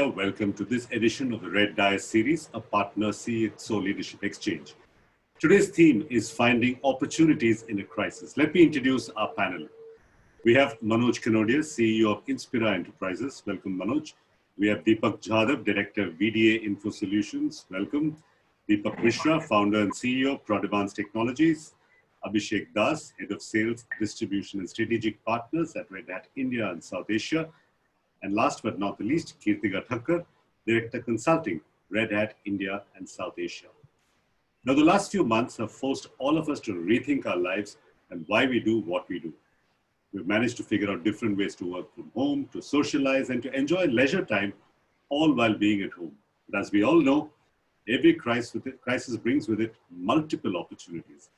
Welcome to this edition of the Red Dais Series, a partner CXO leadership exchange. Today's theme is finding opportunities in a crisis. Let me introduce our panel. We have Manoj Kanodia, CEO of Inspira Enterprises. Welcome, Manoj. We have Deepak Jadhav, Director of VDA Info Solutions. Welcome. Deepak Mishra, Founder and CEO of Prodevans Technologies. Abhishek Das, Head of Sales, Distribution and Strategic Partners at Red Hat India and South Asia. And last but not the least, Kirtika Thakkar, Director Consulting, Red Hat India and South Asia. Now, the last few months have forced all of us to rethink our lives and why we do what we do. We've managed to figure out different ways to work from home, to socialize, and to enjoy leisure time, all while being at home. But as we all know, every crisis brings with it multiple opportunities.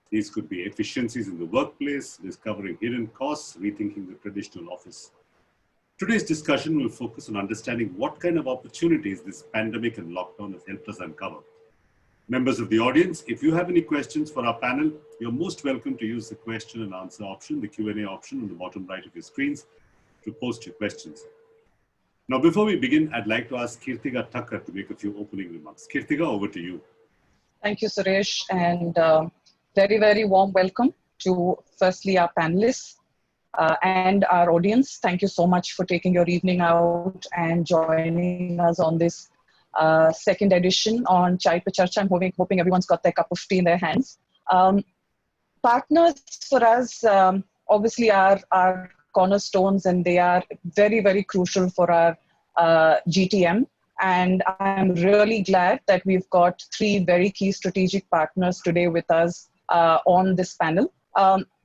These could be efficiencies in the workplace, discovering hidden costs, rethinking the traditional office. Today's discussion will focus on understanding what kind of opportunities this pandemic and lockdown has helped us uncover. Members of the audience, if you have any questions for our panel, you're most welcome to use the question and answer option, the Q&A option on the bottom right of your screens to post your questions. Now, before we begin, I'd like to ask Kirtika Thakkar to make a few opening remarks. Kirtika, over to you. Thank you, Suresh, and very, very warm welcome to firstly our panelists. And our audience. Thank you so much for taking your evening out and joining us on this second edition on Chai Pe Charcha. I'm hoping everyone's got their cup of tea in their hands. Partners for us obviously are cornerstones, and they are very, very crucial for our GTM. And I'm really glad that we've got three very key strategic partners today with us on this panel.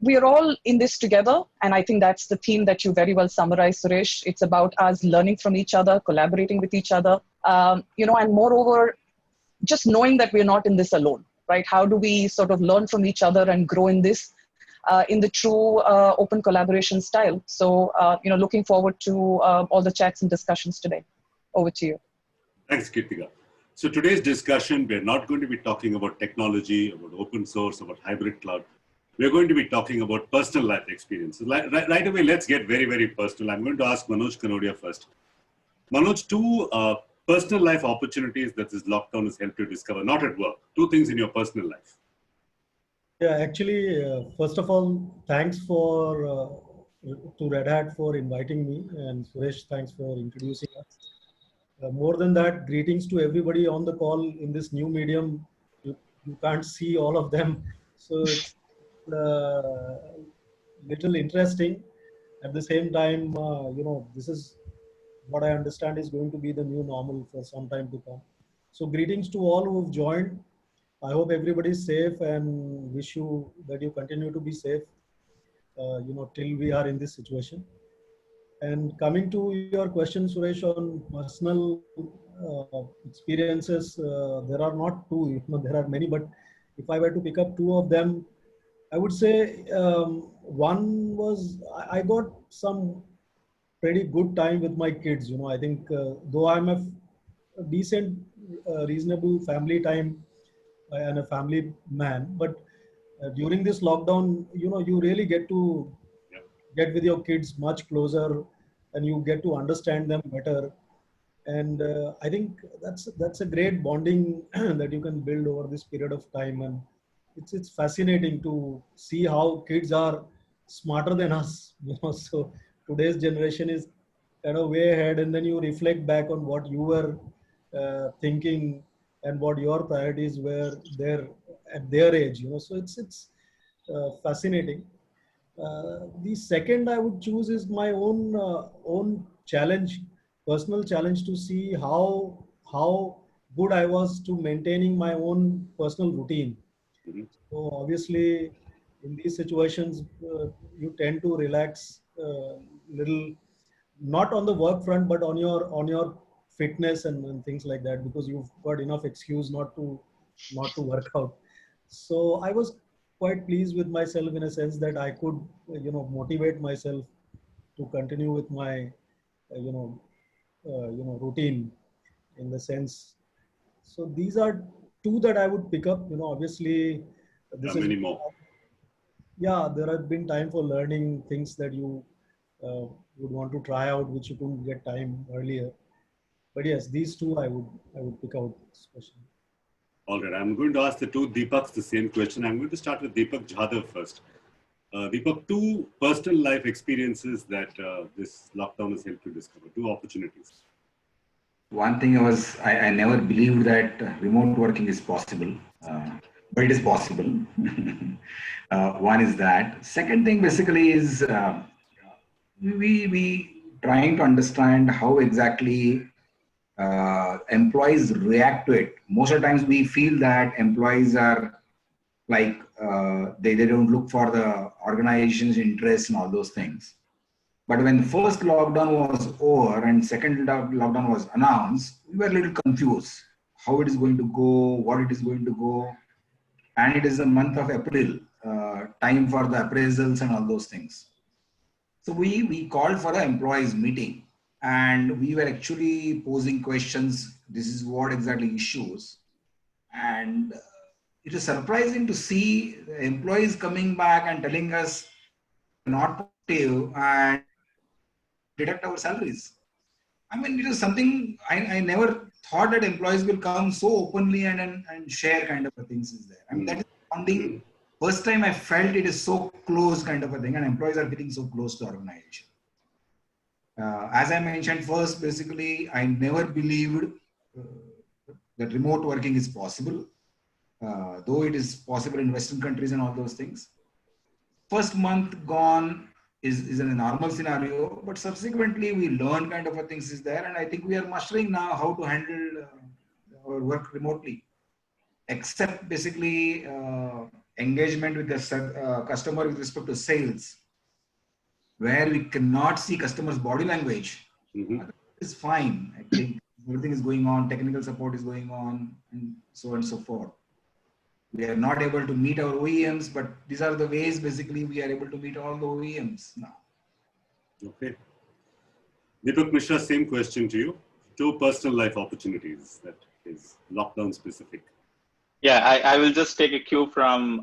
We are all in this together, and I think that's the theme that you very well summarized, Suresh. It's about us learning from each other, collaborating with each other, and moreover, just knowing that we're not in this alone, right? How do we sort of learn from each other and grow in this, in the true open collaboration style? So, looking forward to all the chats and discussions today. Over to you. Thanks, Kirtika. So today's discussion, we're not going to be talking about technology, about open source, about hybrid cloud. We're going to be talking about personal life experiences. Right away, let's get very, very personal. I'm going to ask Manoj Kanodia first. Manoj, two personal life opportunities that this lockdown has helped you discover, not at work, two things in your personal life. Yeah, actually, first of all, thanks to Red Hat for inviting me, and Suresh, thanks for introducing us. More than that, greetings to everybody on the call in this new medium. You can't see all of them, so it's little interesting. At the same time, this is what I understand is going to be the new normal for some time to come. So greetings to all who've joined. I hope everybody is safe, and wish you that you continue to be safe, till we are in this situation. And coming to your question, Suresh, on personal experiences, there are not two, there are many, but if I were to pick up two of them, I would say one was I got some pretty good time with my kids. I think though I'm a decent, reasonable family time and a family man, but during this lockdown, you really get to get with your kids much closer, and you get to understand them better. And I think that's a great bonding that you can build over this period of time. And it's fascinating to see how kids are smarter than us. So today's generation is kind of way ahead, and then you reflect back on what you were thinking and what your priorities were there at their age. So it's fascinating. The second I would choose is my own challenge, personal challenge, to see how good I was to maintaining my own personal routine. So obviously, in these situations, you tend to relax little, not on the work front, but on your fitness and things like that, because you've got enough excuse not to work out. So I was quite pleased with myself in a sense that I could, motivate myself to continue with my, routine in the sense. So these are two that I would pick up. Obviously, this is many more. Yeah, there have been time for learning things that you would want to try out, which you couldn't get time earlier. But yes, these two I would pick out especially. All right, I'm going to ask the two Deepaks the same question. I'm going to start with Deepak Jadhav first. Deepak, two personal life experiences that this lockdown has helped you discover, two opportunities. One thing I never believed that remote working is possible, but it is possible. One is that. Second thing basically is we trying to understand how exactly employees react to it. Most of the times we feel that employees are like they don't look for the organization's interests and all those things. But when the first lockdown was over and second lockdown was announced, we were a little confused how it is going to go, what it is going to go. And it is the month of April, time for the appraisals and all those things. So we called for an employees meeting and we were actually posing questions. This is what exactly issues. And it is surprising to see the employees coming back and telling us not positive and deduct our salaries. I mean, it is something I never thought that employees will come so openly and share kind of a things is there. I mean, that is something, first time I felt it is so close kind of a thing and employees are getting so close to organization. As I mentioned first, basically, I never believed that remote working is possible, though it is possible in Western countries and all those things. First month gone is in a normal scenario, but subsequently we learn kind of a things is there. And I think we are mastering now how to handle our work remotely, except basically engagement with the customer with respect to sales, where we cannot see customers' body language. It's fine. I think everything is going on, technical support is going on, and so on and so forth. We are not able to meet our OEMs, but these are the ways basically we are able to meet all the OEMs now. Okay. Deepak Mishra, same question to you. Two personal life opportunities that is lockdown specific. Yeah, I will just take a cue from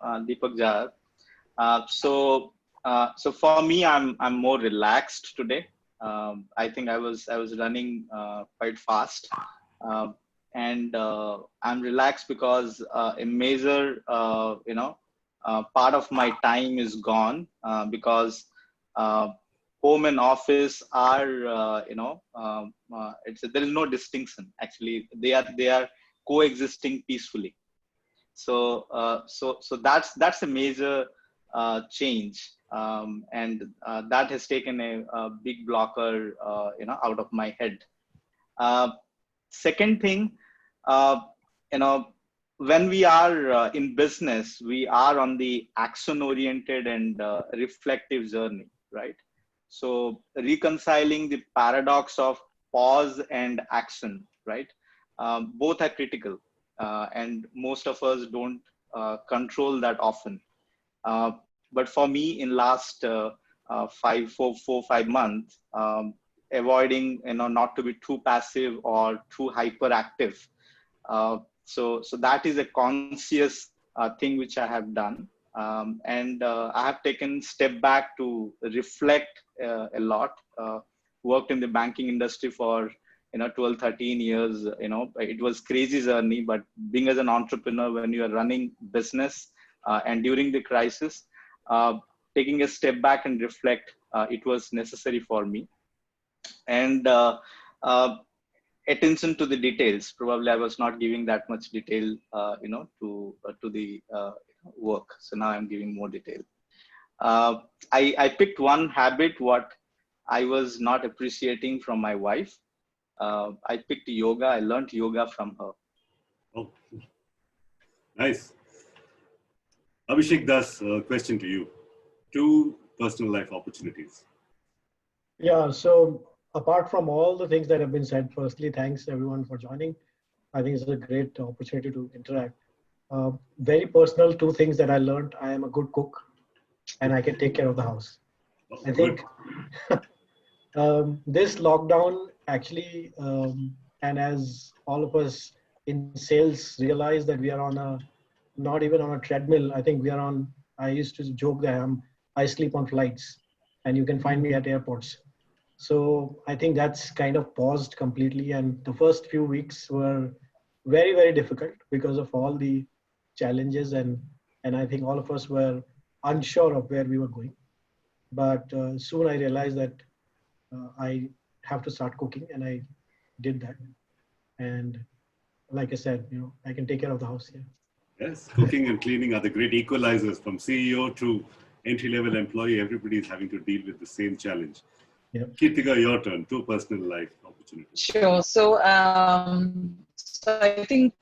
Deepak Jha. So for me, I'm more relaxed today. I think I was running quite fast. And I'm relaxed because a major, part of my time is gone because home and office are, there is no distinction. Actually, they are coexisting peacefully. So that's a major change, and that has taken a big blocker, out of my head. Second thing, when we are in business, we are on the action-oriented and reflective journey, right? So reconciling the paradox of pause and action, right? Both are critical, and most of us don't control that often. But for me, in last 5 months, avoiding, not to be too passive or too hyperactive. So that is a conscious thing which I have done. And I have taken step back to reflect a lot. Worked in the banking industry for 12, 13 years. It was crazy journey, but being as an entrepreneur, when you are running business and during the crisis, taking a step back and reflect, it was necessary for me. And attention to the details. Probably I was not giving that much detail, to the work. So now I'm giving more detail. I picked one habit what I was not appreciating from my wife. I picked yoga. I learned yoga from her. Oh, nice. Abhishek Das, question to you. Two personal life opportunities. Yeah, so apart from all the things that have been said, firstly, thanks everyone for joining. I think it's a great opportunity to interact. Very personal, two things that I learned. I am a good cook and I can take care of the house. Oh, I think this lockdown actually, and as all of us in sales realize that we are on not even on a treadmill. I think we are on, I used to joke that I sleep on flights and you can find me at airports. So I think that's kind of paused completely. And the first few weeks were very, very difficult because of all the challenges. And I think all of us were unsure of where we were going. But soon I realized that I have to start cooking, and I did that. And like I said, I can take care of the house here. Yes, cooking and cleaning are the great equalizers. From CEO to entry-level employee, everybody is having to deal with the same challenge. Yep. Kirtika, your turn. Two personal life opportunities. Sure. So I think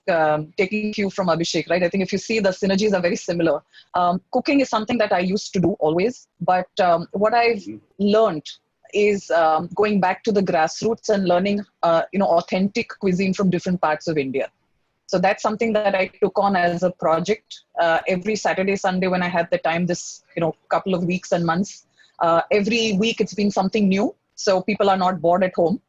taking cue from Abhishek, right? I think if you see, the synergies are very similar. Cooking is something that I used to do always, but what I've learned is going back to the grassroots and learning, authentic cuisine from different parts of India. So that's something that I took on as a project. Every Saturday, Sunday, when I had the time, this couple of weeks and months, every week it's been something new, so people are not bored at home.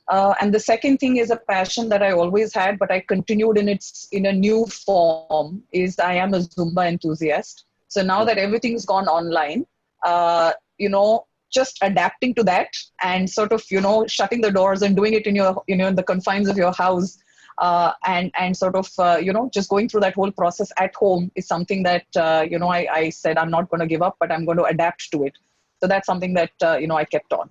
And the second thing is a passion that I always had, but I continued in a new form, is I am a Zumba enthusiast. So now that everything's gone online, just adapting to that and sort of, shutting the doors and doing it in your, in the confines of your house, and sort of, just going through that whole process at home is something that, I said I'm not going to give up, but I'm going to adapt to it. So that's something that, I kept on.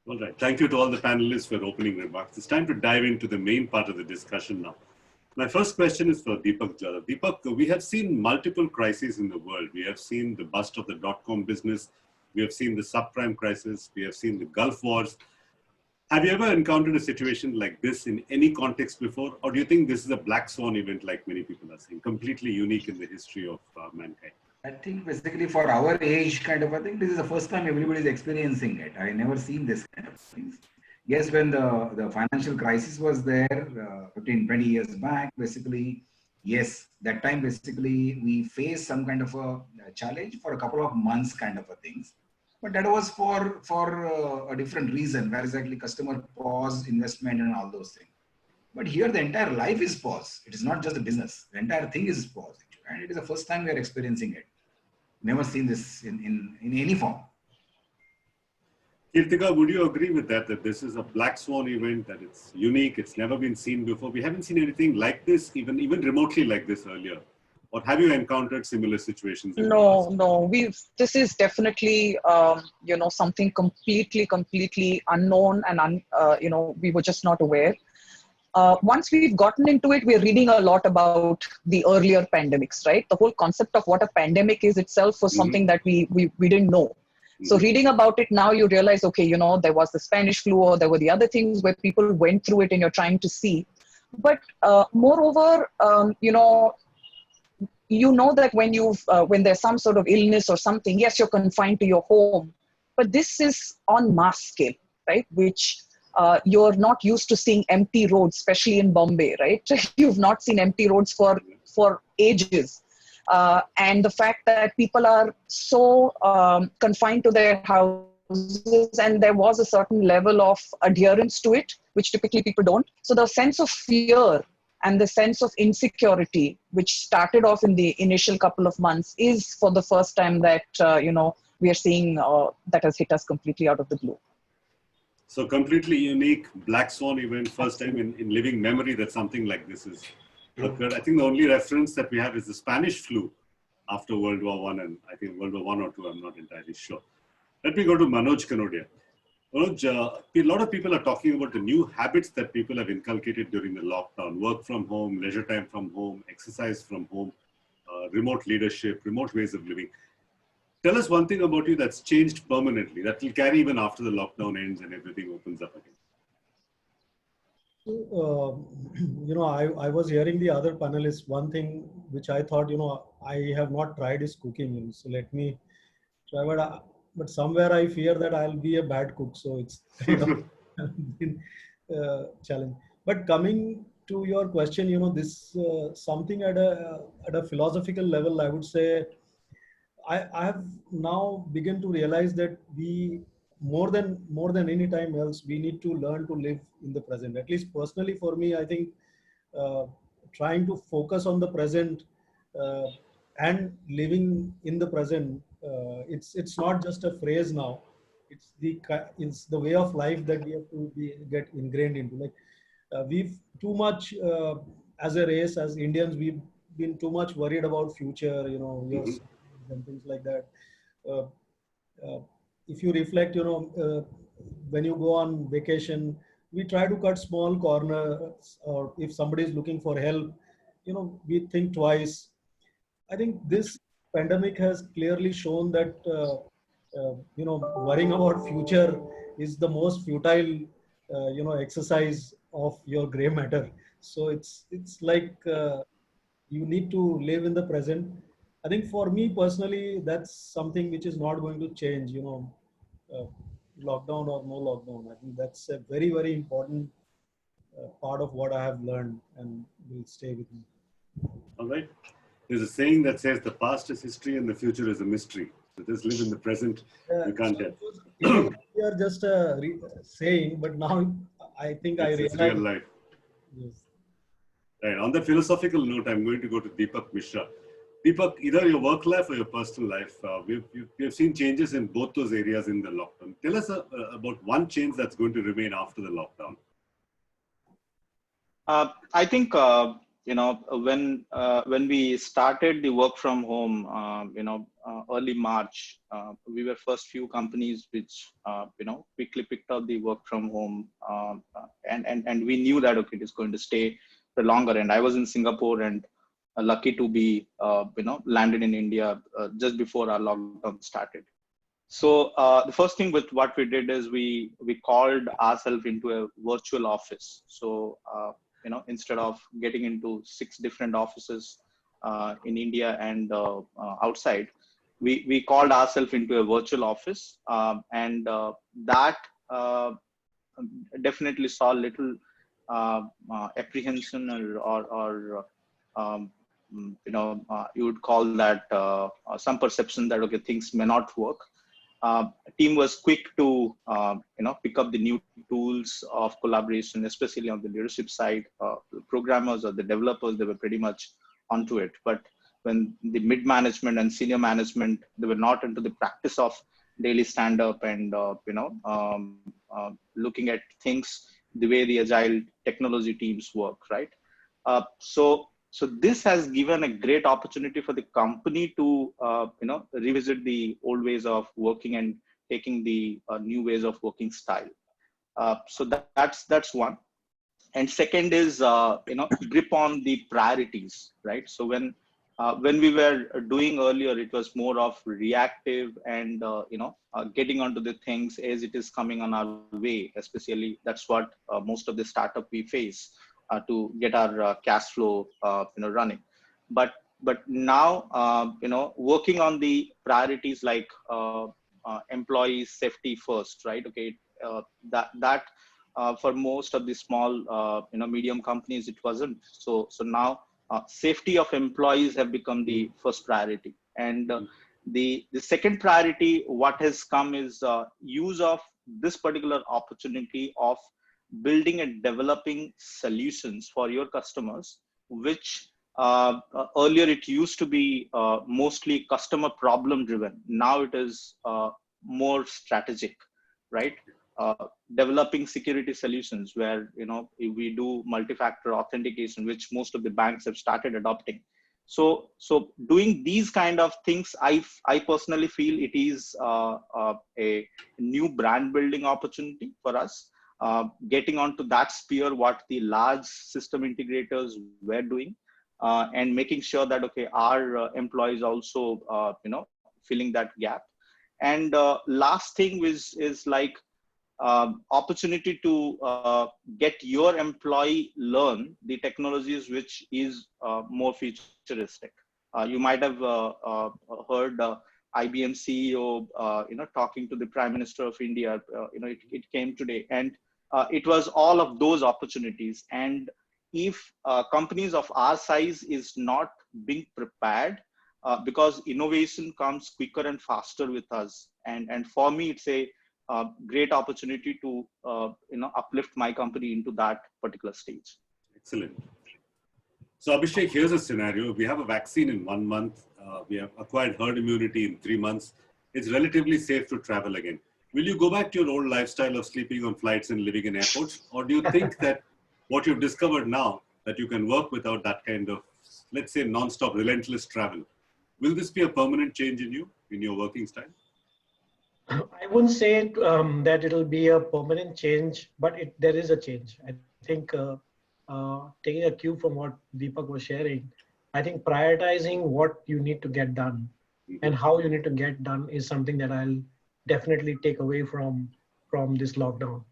All right. Thank you to all the panelists for opening remarks. It's time to dive into the main part of the discussion now. My first question is for Deepak Jadhav. Deepak, we have seen multiple crises in the world. We have seen the bust of the dot-com business. We have seen the subprime crisis. We have seen the Gulf Wars. Have you ever encountered a situation like this in any context before? Or do you think this is a black swan event, like many people are saying, completely unique in the history of mankind? I think basically for our age kind of a thing, this is the first time everybody is experiencing it. I never seen this kind of things. Yes, when the financial crisis was there 15, 20 years back, basically, yes, that time basically we faced some kind of a challenge for a couple of months kind of a things. But that was for a different reason, where exactly customer pause, investment and all those things. But here the entire life is paused. It is not just the business. The entire thing is paused. And it is the first time we are experiencing it. Never seen this in any form. Kirtika, would you agree with that this is a black swan event, that it's unique, it's never been seen before? We haven't seen anything like this, even remotely like this earlier. Or have you encountered similar situations? No. This is definitely, something completely unknown, and we were just not aware. Once we've gotten into it, we're reading a lot about the earlier pandemics, right? The whole concept of what a pandemic is itself was something that we didn't know. So reading about it now, you realize, okay, there was the Spanish flu, or there were the other things where people went through it and you're trying to see. But moreover, that when there's some sort of illness or something, yes, you're confined to your home, but this is on mass scale, right? Which you're not used to seeing empty roads, especially in Bombay, right? You've not seen empty roads for ages. And the fact that people are so confined to their houses, and there was a certain level of adherence to it, which typically people don't. So the sense of fear and the sense of insecurity, which started off in the initial couple of months, is for the first time that, we are seeing that has hit us completely out of the blue. So completely unique black swan event, first time in living memory that something like this is occurred. I think the only reference that we have is the Spanish flu after World War I, and I think World War I or II, I'm not entirely sure. Let me go to Manoj Kanodia. Manoj, a lot of people are talking about the new habits that people have inculcated during the lockdown: work from home, leisure time from home, exercise from home, remote leadership, remote ways of living. Tell us one thing about you that's changed permanently, that will carry even after the lockdown ends and everything opens up again. I was hearing the other panelists. One thing which I thought, I have not tried is cooking. So let me try. But somewhere I fear that I'll be a bad cook. So it's kind of been challenge. But coming to your question, this something at a philosophical level, I would say, I have now begun to realize that we, more than any time else, we need to learn to live in the present. At least personally for me, I think trying to focus on the present and living in the present, it's not just a phrase now. it's the way of life that we have to get ingrained into. Like we've too much as a race, as Indians, we've been too much worried about future, your Mhm. and things like that. Uh, uh, if you reflect, when you go on vacation, we try to cut small corners, or if somebody is looking for help, we think twice. I think this pandemic has clearly shown that worrying about future is the most futile exercise of your gray matter. So it's like you need to live in the present. I think for me personally, that's something which is not going to change. Uh, Lockdown or no lockdown. I think that's a very very important part of what I have learned and will stay with me. All right. There's a saying that says the past is history and the future is a mystery. So just live in the present. You can't So tell. it was earlier just a saying, but now I think I It's real realize. life. Yes. Right. On that philosophical note, I'm going to go to Deepak Mishra. Deepak, either your work life or your personal life, we've seen changes in both those areas in the lockdown. Tell us about one change that's going to remain after the lockdown. I think when we started the work from home, early March, we were first few companies which quickly picked up the work from home, and we knew that okay, it is going to stay for longer. And I was in Singapore and lucky to be landed in India just before our lockdown started. So the first thing with what we did is we called ourselves into a virtual office. So instead of getting into 6 different offices in India and outside, we called ourselves into a virtual office, and that definitely saw little apprehension or you would call that some perception that okay, things may not work. Team was quick to pick up the new tools of collaboration, especially on the leadership side. Programmers or the developers, they were pretty much onto it. But when the mid management and senior management, they were not into the practice of daily stand up and looking at things the way the agile technology teams work, right? So this has given a great opportunity for the company to revisit the old ways of working and taking the new ways of working style. So that's one. And second is grip on the priorities, right? So when we were doing earlier, it was more of reactive and getting onto the things as it is coming on our way. Especially that's what most of the startup we face to get our cash flow running. But now working on the priorities like employee safety first, right? Okay, that for most of the small medium companies it wasn't. So now safety of employees have become the first priority, and the second priority what has come is use of this particular opportunity of building and developing solutions for your customers, which earlier it used to be mostly customer problem driven. Now it is more strategic, right? Developing security solutions where we do multi-factor authentication, which most of the banks have started adopting. So doing these kind of things, I personally feel it is a new brand building opportunity for us. Getting onto that sphere, what the large system integrators were doing, and making sure that okay, our employees also filling that gap. And last thing is like opportunity to get your employee learn the technologies which is more futuristic. You might have heard IBM CEO talking to the Prime Minister of India. It came today, and it was all of those opportunities. And if companies of our size is not being prepared, because innovation comes quicker and faster with us, and for me it's a great opportunity to uplift my company into that particular stage. Excellent. So Abhishek, here's a scenario. We have a vaccine in 1 month. We have acquired herd immunity in 3 months. It's relatively safe to travel again. Will you go back to your old lifestyle of sleeping on flights and living in airports? Or do you think that what you've discovered now, that you can work without that kind of, let's say, non-stop, relentless travel, will this be a permanent change in you, in your working style? I wouldn't say that it'll be a permanent change, but there is a change. I think taking a cue from what Deepak was sharing, I think prioritizing what you need to get done and how you need to get done is something that I'll definitely take away from this lockdown.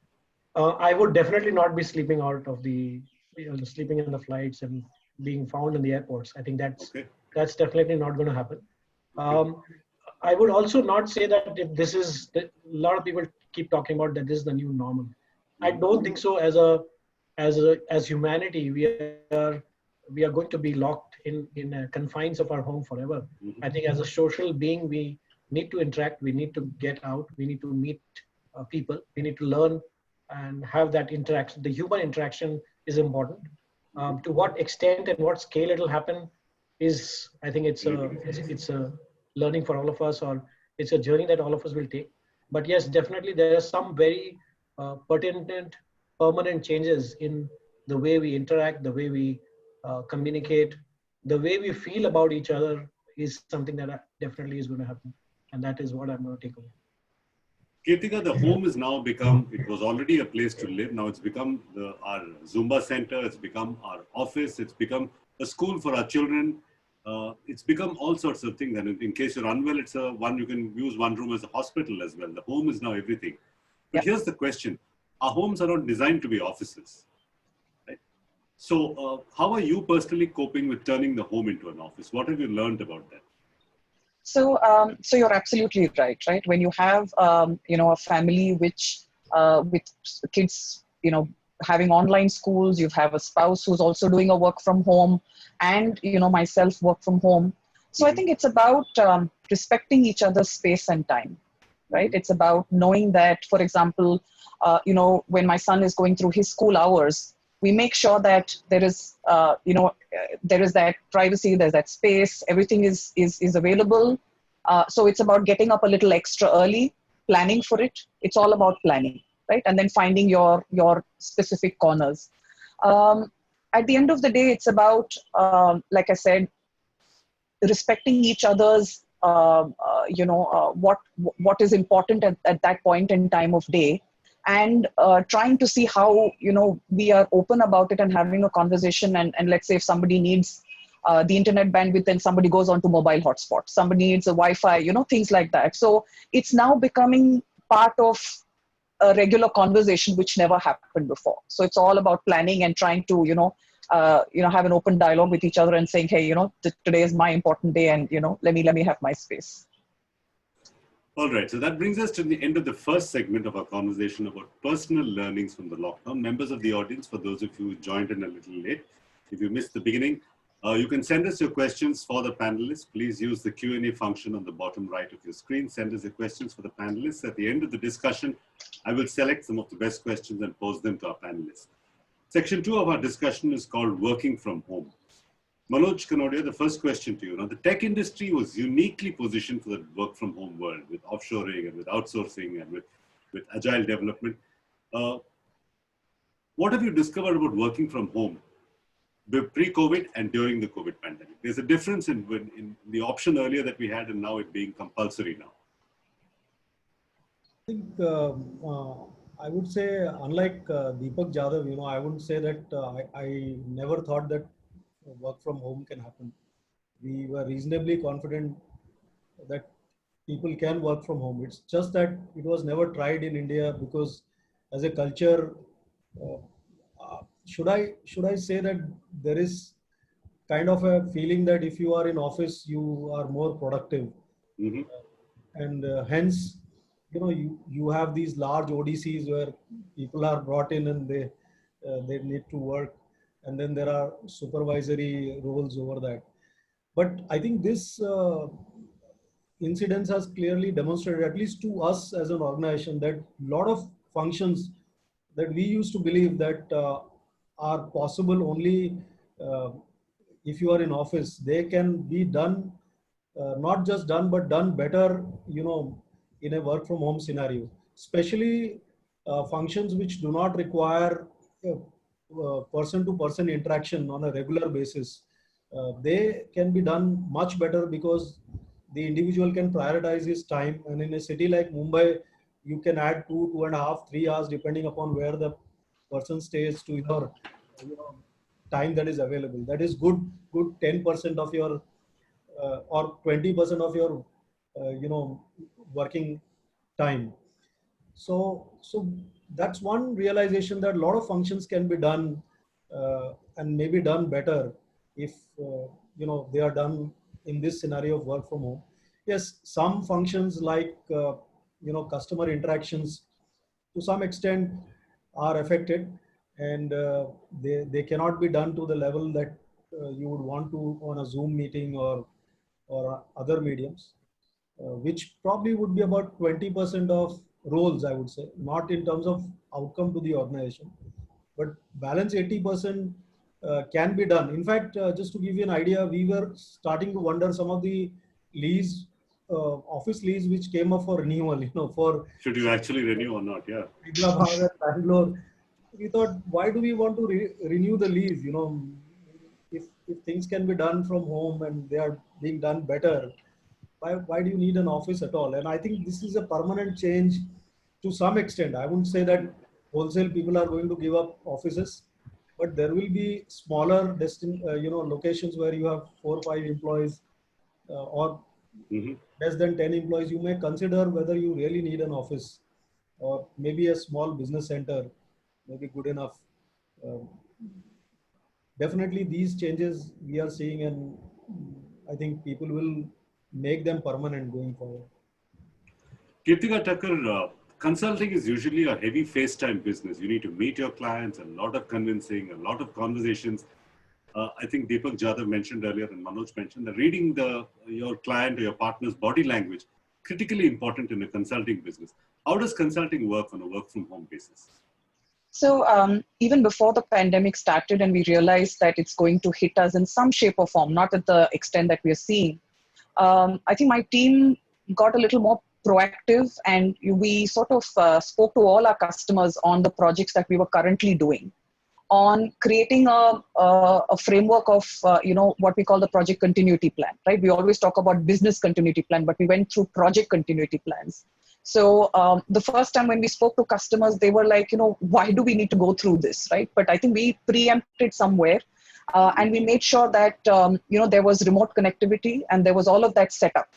I would definitely not be sleeping out of sleeping in the flights and being found in the airports. I think that's definitely not going to happen. I would also not say that if this is, a lot of people keep talking about that this is the new normal. I don't think so. As humanity, we are going to be locked in confines of our home forever. I think as a social being, we need to interact. We need to get out. We need to meet people. We need to learn and have that interaction. The human interaction is important. To what extent and what scale it'll happen is, I think it's a learning for all of us, or it's a journey that all of us will take. But yes, definitely there are some very pertinent, permanent changes in the way we interact, the way we communicate, the way we feel about each other is something that definitely is going to happen. And that is what I'm going to take away. Kirtika, the home is now become, it was already a place to live. Now it's become our Zumba center, it's become our office, it's become a school for our children. It's become all sorts of things. And in case you're unwell, it's you can use one room as a hospital as well. The home is now everything. But here's the question. Our homes are not designed to be offices. Right? So how are you personally coping with turning the home into an office? What have you learned about that? So, so you're absolutely right. When you have, a family with kids, having online schools, you have a spouse who's also doing a work from home, and myself work from home. So I think it's about respecting each other's space and time, right? It's about knowing that, for example, when my son is going through his school hours, we make sure that there is, there is that privacy, there's that space, everything is available. So it's about getting up a little extra early, planning for it. It's all about planning, right? And then finding your specific corners. At the end of the day, it's about, like I said, respecting each other's, what is important at that point in time of day, and trying to see how, we are open about it and having a conversation. And let's say if somebody needs the internet bandwidth, then somebody goes on to mobile hotspot. Somebody needs a Wi-Fi, things like that. So it's now becoming part of a regular conversation, which never happened before. So it's all about planning and trying to, have an open dialogue with each other and saying, hey, today is my important day, and, let me have my space. All right, so that brings us to the end of the first segment of our conversation about personal learnings from the lockdown. Members of the audience, for those of you who joined in a little late, if you missed the beginning, you can send us your questions for the panelists. Please use the Q&A function on the bottom right of your screen. Send us your questions for the panelists. At the end of the discussion, I will select some of the best questions and pose them to our panelists. Section 2 of our discussion is called Working from Home. Manoj Kanodia, the first question to you. Now, the tech industry was uniquely positioned for the work from home world, with offshoring and with outsourcing and with agile development. What have you discovered about working from home pre-COVID and during the COVID pandemic? There's a difference in the option earlier that we had and now it being compulsory now. I think I would say, unlike Deepak Jadhav, I wouldn't say that I never thought that work from home can happen. We were reasonably confident that people can work from home. It's just that it was never tried in India because as a culture, should I say that there is kind of a feeling that if you are in office, you are more productive. Mm-hmm. And hence, you have these large ODCs where people are brought in and they need to work. And then there are supervisory roles over that. But I think this incidence has clearly demonstrated, at least to us as an organization, that a lot of functions that we used to believe that are possible only if you are in office, they can be done, not just done, but done better, in a work from home scenario. especially functions which do not require person-to-person interaction on a regular basis. They can be done much better because the individual can prioritize his time. And in a city like Mumbai, you can add 2.5, 3 hours, depending upon where the person stays, to your time that is available. That is good 10% of your or 20% of your working time. So that's one realization, that a lot of functions can be done and maybe done better if they are done in this scenario of work from home. Yes, some functions like customer interactions to some extent are affected, and they cannot be done to the level that you would want to on a Zoom meeting or other mediums, which probably would be about 20% of roles, I would say, not in terms of outcome to the organization, but balance 80% can be done. In fact, just to give you an idea, we were starting to wonder some of the leaves, office leaves which came up for renewal, for Should you actually renew or not? Yeah. Hyderabad and Bangalore. We thought, why do we want to renew the lease? If things can be done from home and they are being done better, why do you need an office at all? And I think this is a permanent change to some extent. I wouldn't say that wholesale people are going to give up offices, but there will be smaller locations where you have 4 or 5 employees or less than 10 employees. You may consider whether you really need an office, or maybe a small business center may be good enough. Definitely these changes we are seeing, and I think people will make them permanent going forward. Kirtika Tucker, consulting is usually a heavy FaceTime business. You need to meet your clients, a lot of convincing, a lot of conversations. I think Deepak Jadhav mentioned earlier and Manoj mentioned that reading your client or your partner's body language, critically important in a consulting business. How does consulting work on a work from home basis? So even before the pandemic started and we realized that it's going to hit us in some shape or form, not at the extent that we are seeing, I think my team got a little more proactive, and we sort of spoke to all our customers on the projects that we were currently doing, on creating a framework of what we call the project continuity plan, right? We always talk about business continuity plan, but we went through project continuity plans. So the first time when we spoke to customers, they were like, why do we need to go through this, right? But I think we preempted somewhere, and we made sure that there was remote connectivity and there was all of that set up.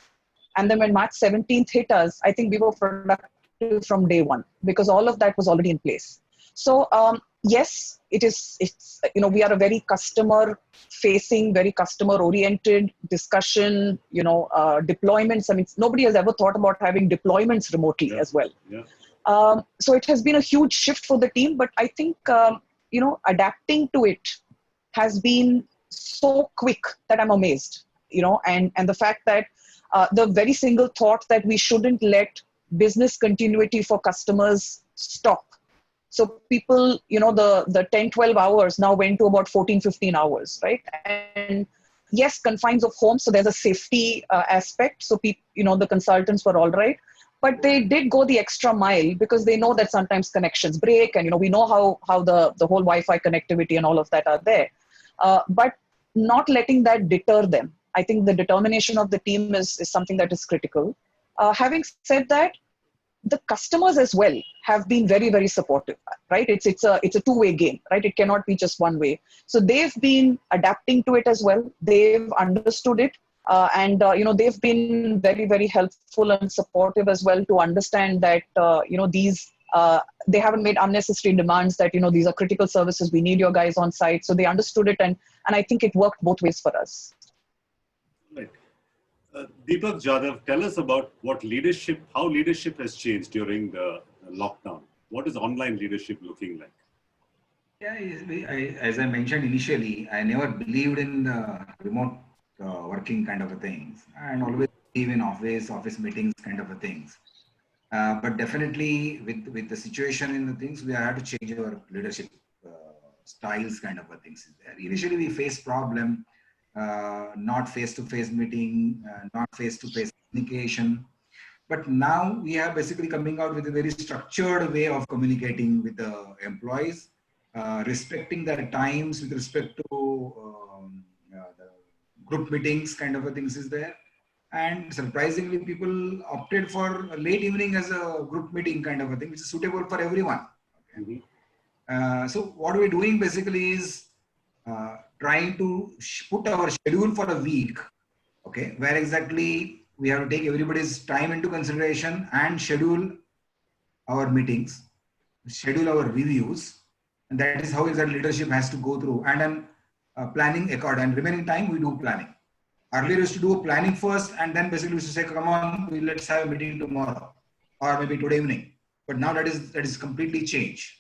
And then when March 17th hit us, I think we were productive from day one because all of that was already in place. So yes, it's we are a very customer facing, very customer oriented discussion, deployments. I mean, nobody has ever thought about having deployments remotely as well. Yeah. So it has been a huge shift for the team, but I think, adapting to it has been so quick that I'm amazed, and the fact that the very single thought that we shouldn't let business continuity for customers stop. So people, the 10, 12 hours now went to about 14, 15 hours, right? And yes, confines of home. So there's a safety aspect. So people, the consultants were all right, but they did go the extra mile because they know that sometimes connections break, and, we know how the whole Wi-Fi connectivity and all of that are there. But not letting that deter them. I think the determination of the team is something that is critical. Having said that, the customers as well have been very, very supportive, right? It's a two-way game, right? It cannot be just one way. So they've been adapting to it as well. They've understood it. And they've been very, very helpful and supportive as well to understand that, they haven't made unnecessary demands that, these are critical services. We need your guys on site. So they understood it. And I think it worked both ways for us. Right. Deepak Jadhav, tell us about how leadership has changed during the lockdown. What is online leadership looking like? Yeah, as I mentioned initially, I never believed in the remote working kind of a things, and always believe in office meetings kind of a things. But definitely with the situation in the things, we had to change our leadership styles kind of a things. Initially, we faced problem. Not face-to-face meeting, not face-to-face communication. But now we are basically coming out with a very structured way of communicating with the employees, respecting their times with respect to the group meetings kind of a things is there. And surprisingly, people opted for a late evening as a group meeting kind of a thing, which is suitable for everyone. Okay. So what we're doing basically is trying to put our schedule for a week, okay, where exactly we have to take everybody's time into consideration and schedule our meetings, schedule our reviews, and that is how exactly leadership has to go through. And then planning accord, and remaining time we do planning. Earlier we used to do planning first, and then basically we used to say, come on, let's have a meeting tomorrow or maybe today evening. But now that is completely changed.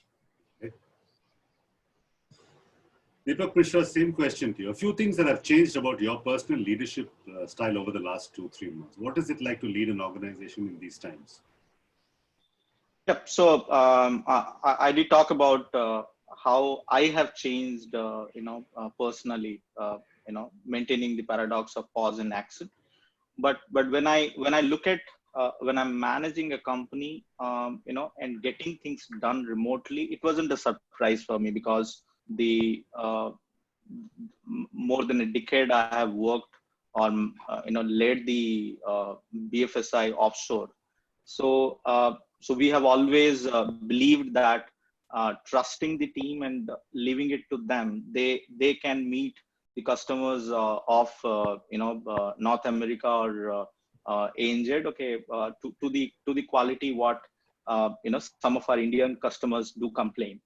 Deepak Mishra, same question to you. A few things that have changed about your personal leadership style over the last 2-3 months. What is it like to lead an organization in these times? Yep. So I did talk about how I have changed, personally, maintaining the paradox of pause and action. But when I look at when I'm managing a company, and getting things done remotely, it wasn't a surprise for me because the more than a decade I have worked on, led the BFSI offshore. So we have always believed that trusting the team and leaving it to them, they can meet the customers of North America or ANZ, okay, to the quality what some of our Indian customers do complain.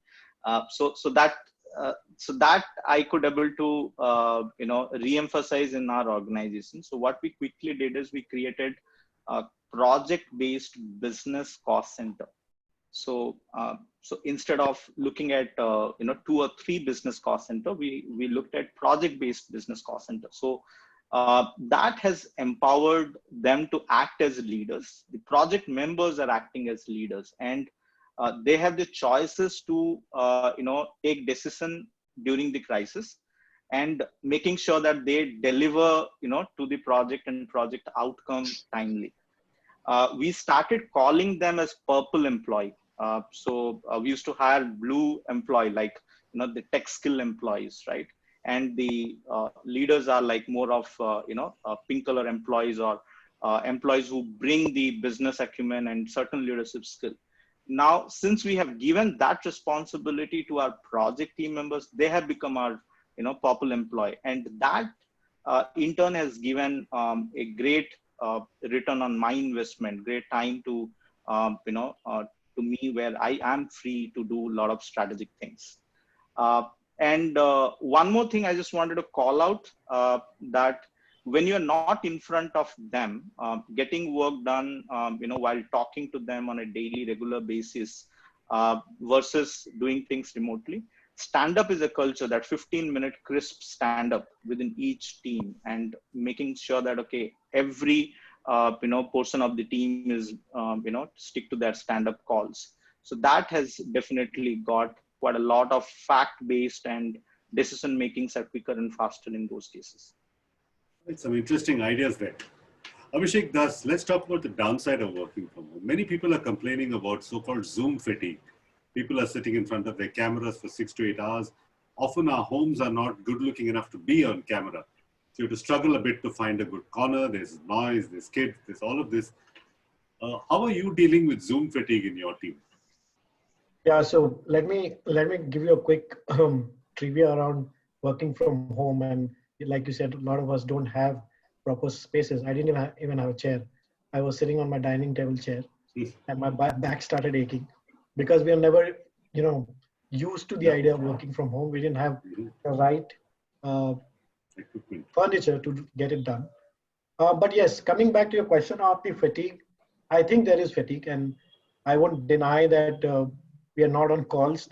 So that I could able to re-emphasize in our organization. So what we quickly did is we created a project-based business cost center. So instead of looking at 2 or 3 business cost center, we looked at project-based business cost center. So that has empowered them to act as leaders. The project members are acting as leaders, and they have the choices to take decision during the crisis and making sure that they deliver to the project and project outcome timely. We started calling them as purple employee. So we used to hire blue employee, like the tech skill employees, right? And the leaders are like more of pink color employees, or employees who bring the business acumen and certain leadership skill. Now, since we have given that responsibility to our project team members, they have become our purple employee, and that in turn has given a great return on my investment, great time to to me, where I am free to do a lot of strategic things. And one more thing I just wanted to call out, that when you're not in front of them, getting work done, while talking to them on a daily, regular basis, versus doing things remotely, stand-up is a culture, that 15-minute crisp stand-up within each team, and making sure that, okay, every portion of the team is, stick to their stand-up calls. So that has definitely got quite a lot of fact-based, and decision makings are quicker and faster in those cases. Some interesting ideas there. Abhishek, let's talk about the downside of working from home. Many people are complaining about so-called Zoom fatigue. People are sitting in front of their cameras for 6 to 8 hours. Often our homes are not good looking enough to be on camera. So you have to struggle a bit to find a good corner. There's noise, there's kids, there's all of this. How are you dealing with Zoom fatigue in your team? Yeah, so let me give you a quick trivia around working from home. And like you said, a lot of us don't have proper spaces. I didn't even have a chair. I was sitting on my dining table chair, and my back started aching because we are never, used to the idea of working from home. We didn't have the right furniture to get it done. But yes, coming back to your question of the fatigue, I think there is fatigue, and I won't deny that we are not on calls.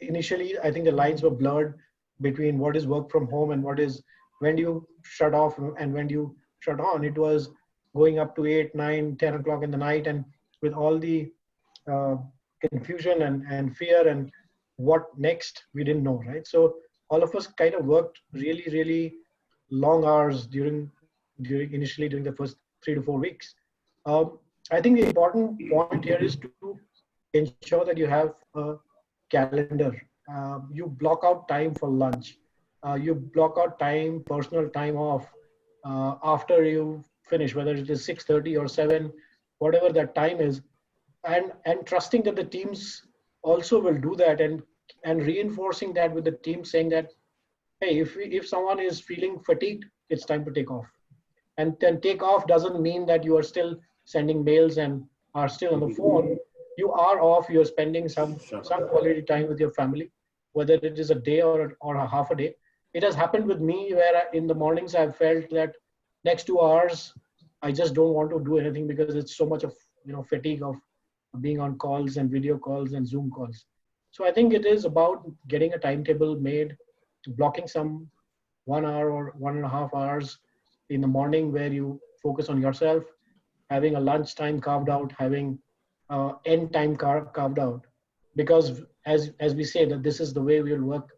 Initially, I think the lines were blurred between what is work from home and what is when do you shut off and when do you shut on. It was going up to 8, 9, 10 o'clock in the night, and with all the confusion and fear and what next, we didn't know, right? So all of us kind of worked really, really long hours initially during the first 3 to 4 weeks. I think the important point here is to ensure that you have a calendar. You block out time for lunch. You block out time, personal time off after you finish, whether it is 6:30 or 7, whatever that time is, and trusting that the teams also will do that, and reinforcing that with the team, saying that, hey, if someone is feeling fatigued, it's time to take off. And then take off doesn't mean that you are still sending mails and are still on the phone. You are off. You're spending some quality time with your family, whether it is a day or a half a day. It has happened with me where in the mornings I've felt that next 2 hours I just don't want to do anything because it's so much of fatigue of being on calls and video calls and Zoom calls. So I think it is about getting a timetable made, blocking some 1 hour or 1.5 hours in the morning where you focus on yourself, having a lunch time carved out, having end time carved out, because as we say that this is the way we'll work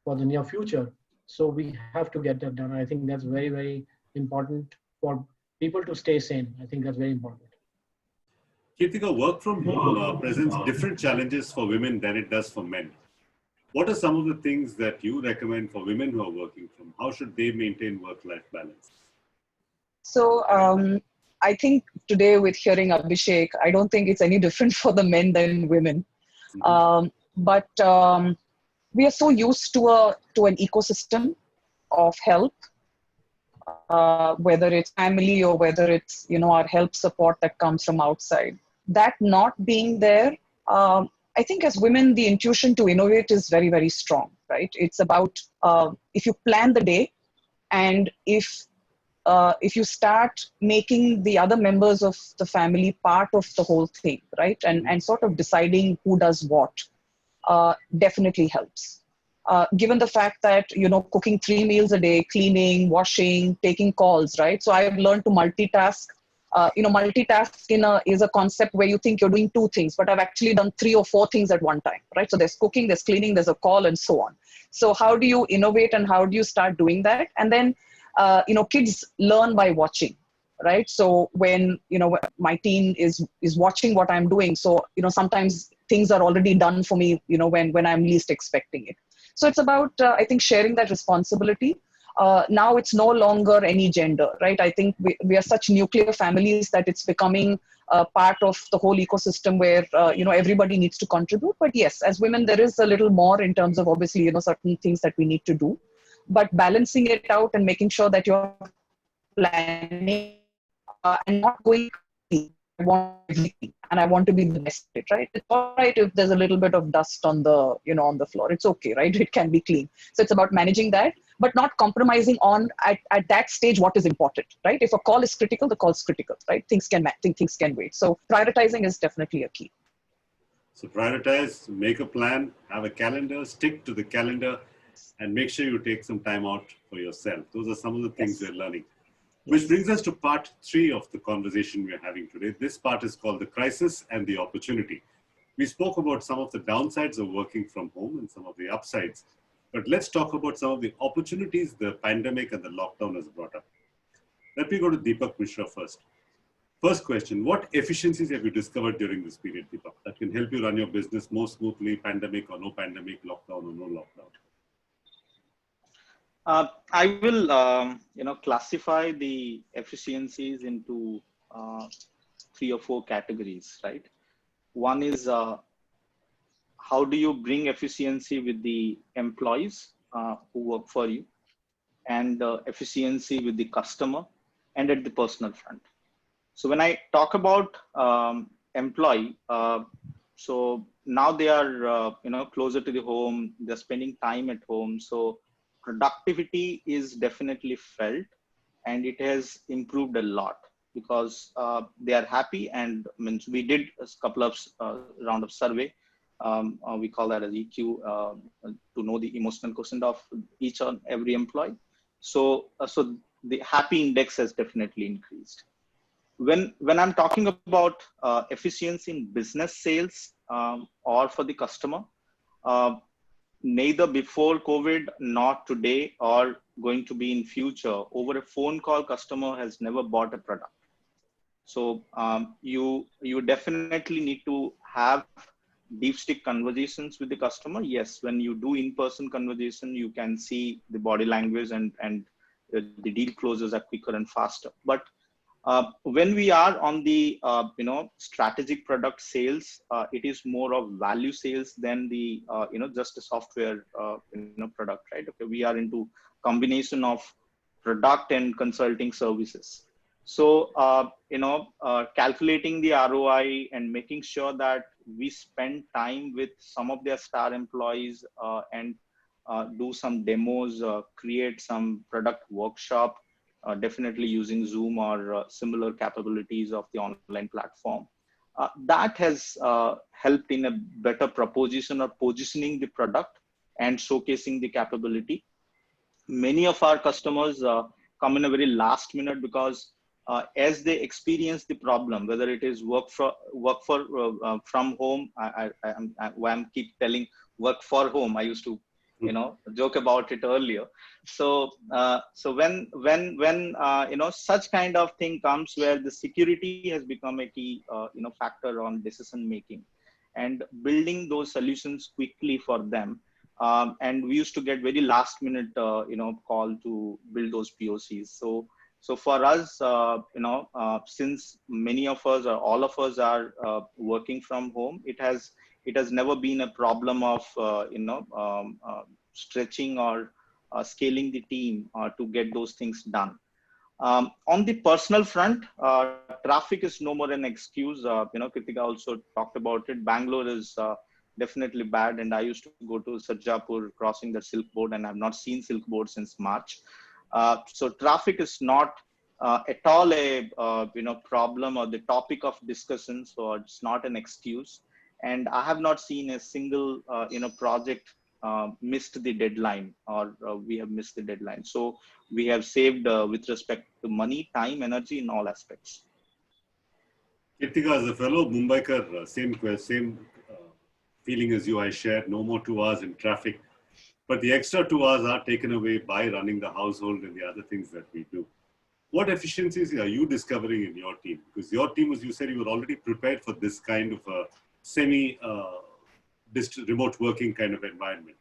for the near future. So we have to get that done. I think that's very, very important for people to stay sane. I think that's very important. Kirtika, work from home presents different challenges for women than it does for men. What are some of the things that you recommend for women who are working from? How should they maintain work-life balance? So I think today with hearing Abhishek, I don't think it's any different for the men than women. But we are so used to an ecosystem of help, whether it's family or whether it's our help support that comes from outside. That not being there, I think as women, the intuition to innovate is very, very strong, right? It's about if you plan the day, and if you start making the other members of the family part of the whole thing, right? And sort of deciding who does what, definitely helps. Given the fact that, cooking 3 meals a day, cleaning, washing, taking calls, right? So I've learned to multitask. Multitasking is a concept where you think you're doing 2 things, but I've actually done 3 or 4 things at one time, right? So there's cooking, there's cleaning, there's a call, and so on. So how do you innovate and how do you start doing that? And then, kids learn by watching, right? So when, my teen is watching what I'm doing, so, sometimes things are already done for me, when I'm least expecting it. So it's about, I think, sharing that responsibility. Now it's no longer any gender, right? I think we are such nuclear families that it's becoming part of the whole ecosystem where, everybody needs to contribute. But yes, as women, there is a little more in terms of obviously, certain things that we need to do. But balancing it out and making sure that you're planning and not going crazy. I want everything and I want to be the best at it, right? It's all right if there's a little bit of dust on the, on the floor. It's okay, right? It can be clean. So it's about managing that, but not compromising on at that stage what is important, right? If a call is critical, the call is critical, right? Things can wait. So prioritizing is definitely a key. So prioritize, make a plan, have a calendar, stick to the calendar, and make sure you take some time out for yourself. Those are some of the things we're learning. Which brings us to part 3 of the conversation we're having today. This part is called the crisis and the opportunity. We spoke about some of the downsides of working from home and some of the upsides. But let's talk about some of the opportunities the pandemic and the lockdown has brought up. Let me go to Deepak Mishra first. First question, what efficiencies have you discovered during this period, Deepak, that can help you run your business more smoothly, pandemic or no pandemic, lockdown or no lockdown? I will, classify the efficiencies into 3 or 4 categories, right? One is how do you bring efficiency with the employees who work for you, and efficiency with the customer, and at the personal front. So when I talk about employee, so now they are, closer to the home, they're spending time at home. So productivity is definitely felt, and it has improved a lot because they are happy. And means we did a couple of round of survey. We call that as EQ to know the emotional quotient of each and every employee. So the happy index has definitely increased. When I'm talking about efficiency in business sales or for the customer, neither before COVID, nor today, or going to be in future, over a phone call, customer has never bought a product. So you definitely need to have deep stick conversations with the customer. Yes, when you do in-person conversation, you can see the body language and the deal closes are quicker and faster. But when we are on the strategic product sales, it is more of value sales than the just a software product, right? Okay, we are into combination of product and consulting services. So calculating the ROI and making sure that we spend time with some of their star employees and do some demos, create some product workshop, definitely using Zoom or similar capabilities of the online platform. That has helped in a better proposition or positioning the product and showcasing the capability. Many of our customers come in a very last minute because as they experience the problem, whether it is work from home, I keep telling work for home. I used to joke about it earlier. So when such kind of thing comes where the security has become a key factor on decision making and building those solutions quickly for them. And we used to get very last minute call to build those POCs. So for us, since many of us or all of us are working from home, it has never been a problem of stretching or scaling the team to get those things done. On the personal front, traffic is no more an excuse. Kritika also talked about it. Bangalore is definitely bad, and I used to go to Sarjapur crossing the Silk Board, and I've not seen Silk Board since March. So traffic is not at all a problem or the topic of discussion. So it's not an excuse. And I have not seen a single project missed the deadline or we have missed the deadline. So we have saved with respect to money, time, energy in all aspects. Kritika, as a fellow Mumbaikar, same feeling as you. I shared no more 2 hours in traffic, but the extra 2 hours are taken away by running the household and the other things that we do. What efficiencies are you discovering in your team? Because your team, as you said, you were already prepared for this kind of a remote working kind of environment.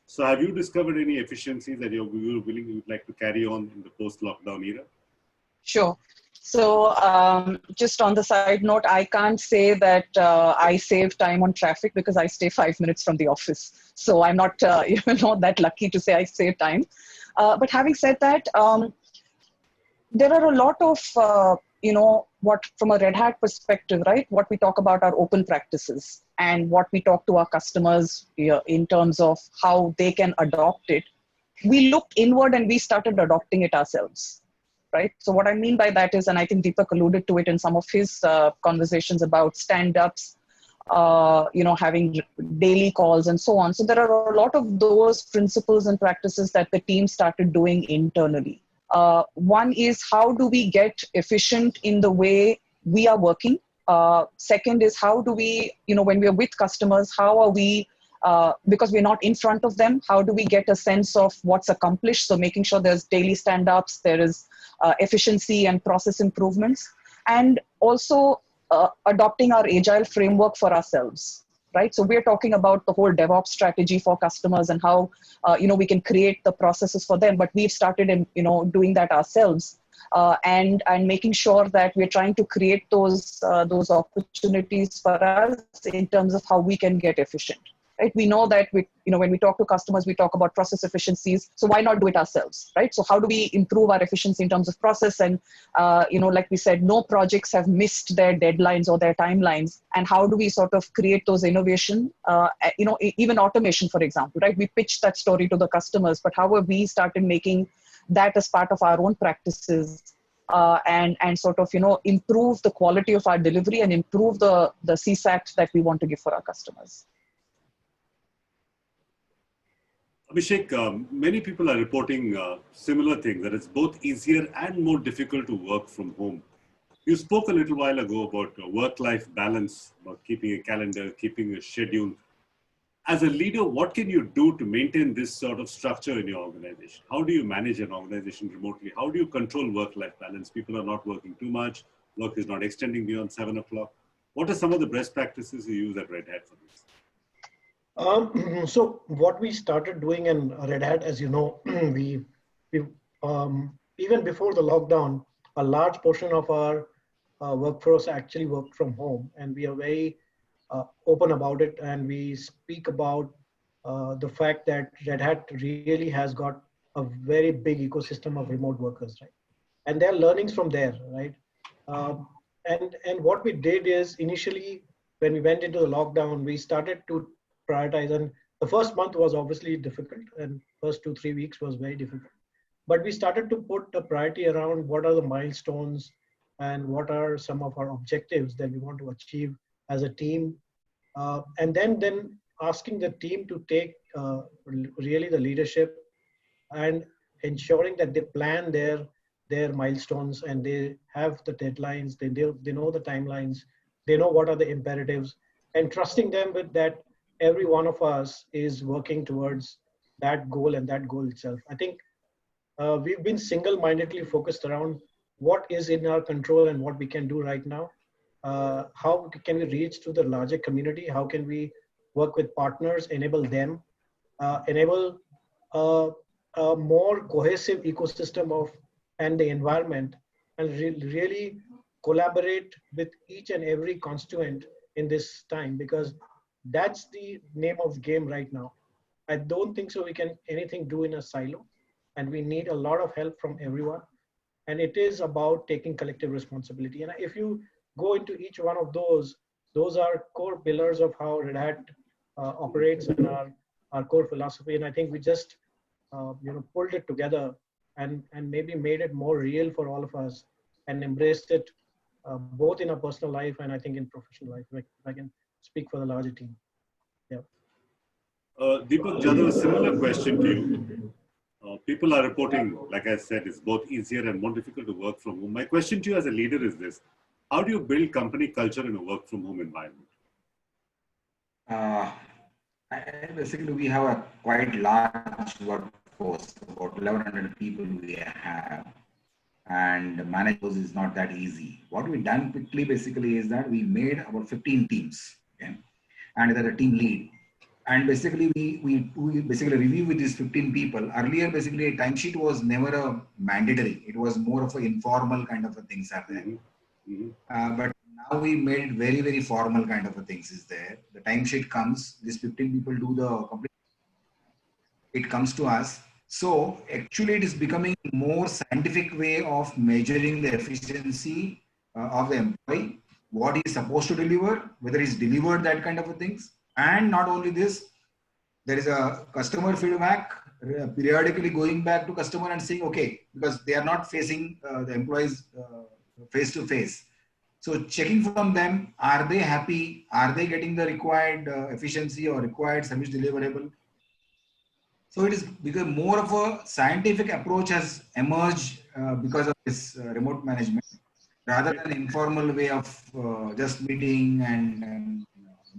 So have you discovered any efficiencies that you'd like to carry on in the post-lockdown era? Sure. So just on the side note, I can't say that I save time on traffic because I stay 5 minutes from the office. So I'm not that lucky to say I save time. But having said that, there are a lot of, what from a Red Hat perspective, right? What we talk about are open practices and what we talk to our customers in terms of how they can adopt it. We looked inward and we started adopting it ourselves. Right. So what I mean by that is, and I think Deepak alluded to it in some of his conversations about stand-ups, having daily calls and so on. So there are a lot of those principles and practices that the team started doing internally. One is, how do we get efficient in the way we are working? Second is, how do we, when we are with customers, how are we, because we're not in front of them, how do we get a sense of what's accomplished? So making sure there's daily stand-ups, there is efficiency and process improvements, and also adopting our agile framework for ourselves, right? So we're talking about the whole DevOps strategy for customers and how, we can create the processes for them, but we've started doing that ourselves. And making sure that we're trying to create those opportunities for us in terms of how we can get efficient. Right? We know that when we talk to customers, we talk about process efficiencies. So why not do it ourselves, right? So how do we improve our efficiency in terms of process? And, like we said, no projects have missed their deadlines or their timelines. And how do we sort of create those innovation, even automation, for example, right? We pitched that story to the customers, but how have we started making that as part of our own practices and sort of, improve the quality of our delivery and improve the CSAT that we want to give for our customers. Abhishek, many people are reporting similar things, that it's both easier and more difficult to work from home. You spoke a little while ago about work-life balance, about keeping a calendar, keeping a schedule. As a leader, what can you do to maintain this sort of structure in your organization? How do you manage an organization remotely? How do you control work-life balance? People are not working too much work is not extending beyond 7 o'clock. What are some of the best practices you use at Red Hat for this? So what we started doing in Red Hat, as you know, we even before the lockdown, a large portion of our workforce actually worked from home, and we are very open about it, and we speak about the fact that Red Hat really has got a very big ecosystem of remote workers, right? And there are learnings from there, right? And what we did is initially when we went into the lockdown, we started to prioritize, and the first month was obviously difficult, and first 2-3 weeks was very difficult. But we started to put a priority around what are the milestones and what are some of our objectives that we want to achieve as a team, and then asking the team to take really the leadership and ensuring that they plan their milestones and they have the deadlines, they know the timelines, they know what are the imperatives, and trusting them with that every one of us is working towards that goal and that goal itself. I think we've been single-mindedly focused around what is in our control and what we can do right now. How can we reach to the larger community? How can we work with partners, enable them, enable a more cohesive ecosystem of and the environment, and really collaborate with each and every constituent in this time, because that's the name of the game right now. I don't think so we can anything do in a silo, and we need a lot of help from everyone. And it is about taking collective responsibility. And if you go into each one of those are core pillars of how Red Hat operates and our core philosophy. And I think we just pulled it together and maybe made it more real for all of us and embraced it both in our personal life and I think in professional life. If I can speak for the larger team. Yeah. Deepak, Jadhav, a similar question to you. People are reporting, like I said, it's both easier and more difficult to work from home. My question to you as a leader is this: how do you build company culture in a work from home environment? Basically, we have a quite large workforce, about 1,100 people we have, and manage those is not that easy. What we done quickly basically is that we made about 15 teams, okay? And there are a team lead. And basically, we basically review with these 15 people. Earlier, basically, a timesheet was never a mandatory. It was more of an informal kind of a things are there. But now we made very, very formal kind of a things is there. The timesheet comes, these 15 people do the complete, it comes to us. So actually, it is becoming more scientific way of measuring the efficiency of the employee, what he is supposed to deliver, whether he's delivered that kind of a things. And not only this, there is a customer feedback, periodically going back to customer and saying, okay, because they are not facing the employees face to face. So checking from them, are they happy? Are they getting the required efficiency or required service deliverable? So it is because more of a scientific approach has emerged because of this remote management, rather than informal way of just meeting and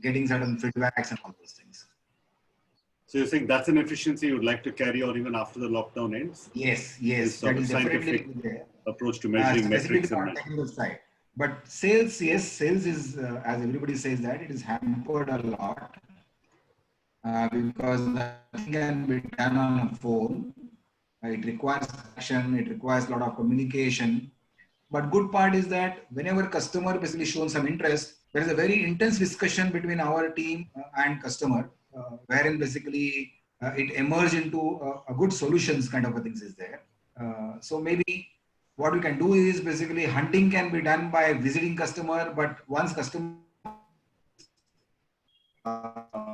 getting certain feedbacks and all those things. So you're saying that's an efficiency you'd like to carry on even after the lockdown ends? Yes, yes. That is scientific approach to measuring metrics and technical side. But sales, yes, sales is, as everybody says that, it is hampered a lot because nothing can be done on a phone. It requires action, it requires a lot of communication. But good part is that whenever customer basically shows some interest, there is a very intense discussion between our team and customer, wherein basically it emerged into a good solutions kind of a things is there. So maybe what we can do is basically hunting can be done by visiting customer, but once customer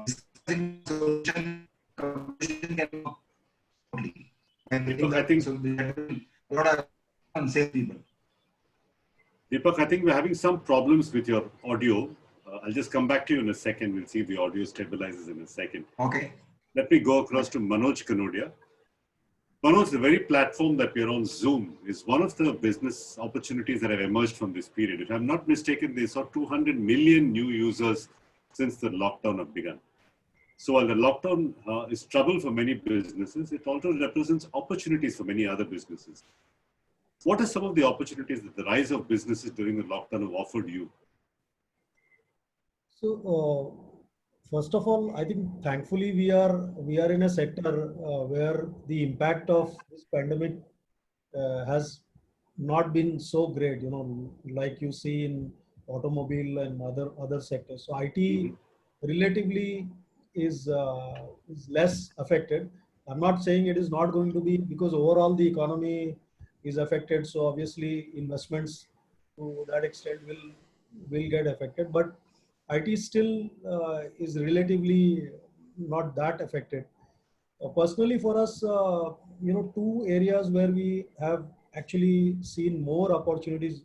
discussing solution, conclusion can be totally. I think so. A lot of sales people. Deepak, I think we're having some problems with your audio. I'll just come back to you in a second. We'll see if the audio stabilizes in a second. Okay. Let me go across to Manoj Kanodia. Manoj, the very platform that we're on, Zoom, is one of the business opportunities that have emerged from this period. If I'm not mistaken, they saw 200 million new users since the lockdown have begun. So while the lockdown is trouble for many businesses, it also represents opportunities for many other businesses. What are some of the opportunities that the rise of businesses during the lockdown have offered you? So, first of all, I think thankfully we are in a sector where the impact of this pandemic has not been so great. Like you see in automobile and other sectors. So IT relatively is less affected. I'm not saying it is not going to be, because overall the economy is affected. So obviously investments to that extent will get affected. But IT still is relatively not that affected. Personally, for us, two areas where we have actually seen more opportunities.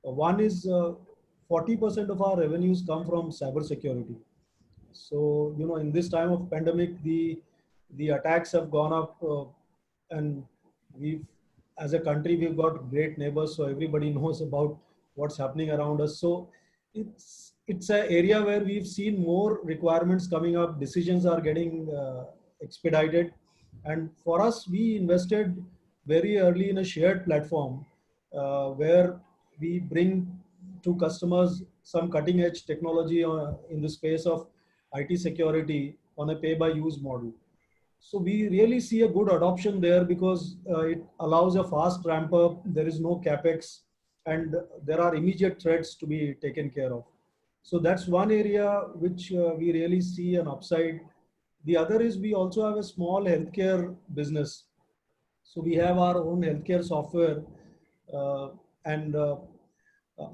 One is 40% of our revenues come from cybersecurity. So, in this time of pandemic, the attacks have gone up, and we've, as a country, we've got great neighbors, so everybody knows about what's happening around us. So it's an area where we've seen more requirements coming up. Decisions are getting expedited, and for us, we invested very early in a shared platform where we bring to customers some cutting edge technology in the space of IT security on a pay by use model. So we really see a good adoption there, because it allows a fast ramp up. There is no capex, and there are immediate threats to be taken care of. So that's one area which we really see an upside. The other is we also have a small healthcare business. So we have our own healthcare software, and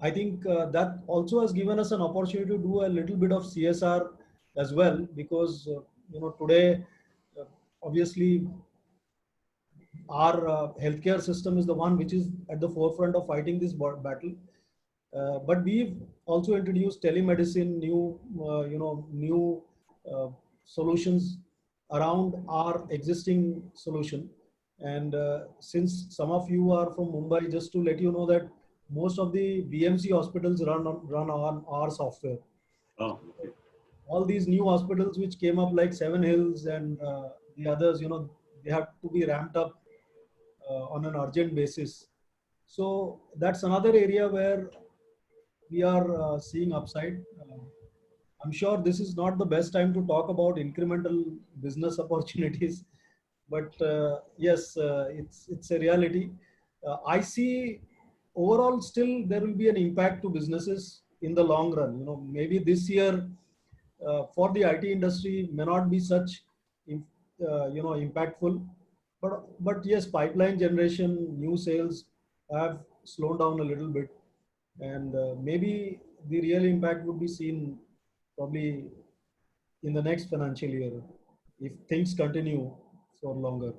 I think that also has given us an opportunity to do a little bit of CSR as well, because today, obviously, our healthcare system is the one which is at the forefront of fighting this battle. But we've also introduced telemedicine, new solutions around our existing solution. And since some of you are from Mumbai, just to let you know that most of the BMC hospitals run on our software. Oh, okay. All these new hospitals which came up, like Seven Hills and the others, they have to be ramped up on an urgent basis. So that's another area where we are seeing upside. I'm sure this is not the best time to talk about incremental business opportunities, but yes, it's a reality. I see overall still there will be an impact to businesses in the long run. Maybe this year for the IT industry may not be such impactful, but yes, pipeline generation, new sales have slowed down a little bit, and maybe the real impact would be seen probably in the next financial year if things continue for longer.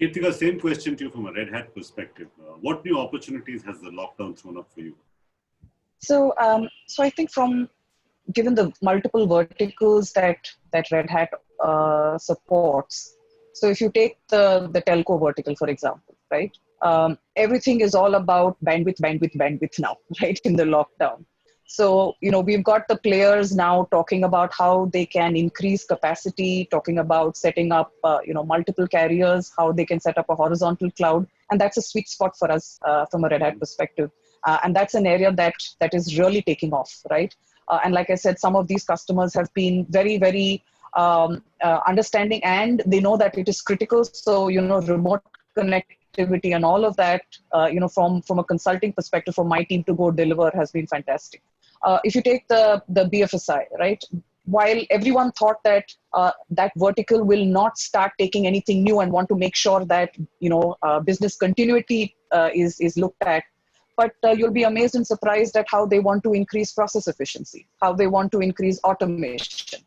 Kirtika, same question to you from a Red Hat perspective. What new opportunities has the lockdown thrown up for you? So I think given the multiple verticals that Red Hat supports. So if you take the telco vertical, for example, right? Everything is all about bandwidth now, right? In the lockdown. So, we've got the players now talking about how they can increase capacity, talking about setting up, multiple carriers, how they can set up a horizontal cloud. And that's a sweet spot for us from a Red Hat perspective. And that's an area that is really taking off, right? And like I said, some of these customers have been very, very understanding, and they know that it is critical. So, remote connectivity and all of that, from a consulting perspective, for my team to go deliver has been fantastic. If you take the BFSI, right? While everyone thought that that vertical will not start taking anything new and want to make sure that, business continuity is looked at, but you'll be amazed and surprised at how they want to increase process efficiency, how they want to increase automation.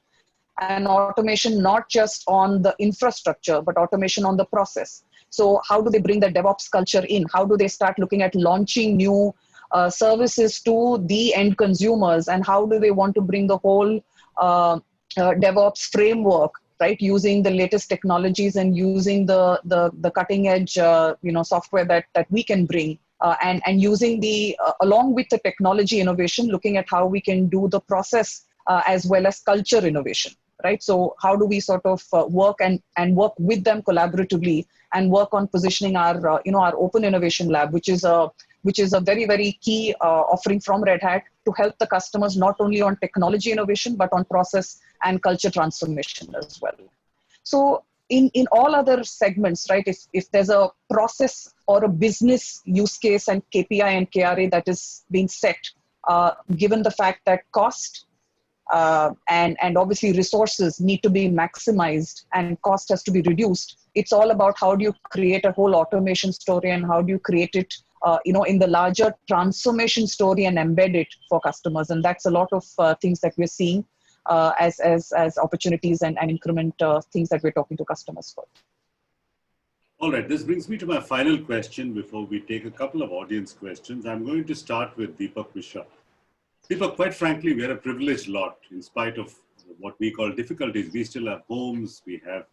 And automation not just on the infrastructure, but automation on the process. So how do they bring the DevOps culture in? How do they start looking at launching new services to the end consumers? And how do they want to bring the whole DevOps framework, right? Using the latest technologies and using the cutting edge, software that we can bring. And using along with the technology innovation, looking at how we can do the process as well as culture innovation, right? So how do we sort of work and work with them collaboratively and work on positioning our, our open innovation lab, which is a very, very key offering from Red Hat to help the customers not only on technology innovation, but on process and culture transformation as well. So in all other segments, right, if there's a process or a business use case and KPI and KRA that is being set, given the fact that cost and obviously resources need to be maximized and cost has to be reduced, it's all about how do you create a whole automation story and how do you create it in the larger transformation story and embed it for customers. And that's a lot of things that we're seeing as opportunities and increment things that we're talking to customers for. All right, this brings me to my final question before we take a couple of audience questions. I'm going to start with Deepak Mishra. Deepak, quite frankly, we are a privileged lot. In spite of what we call difficulties, we still have homes, we have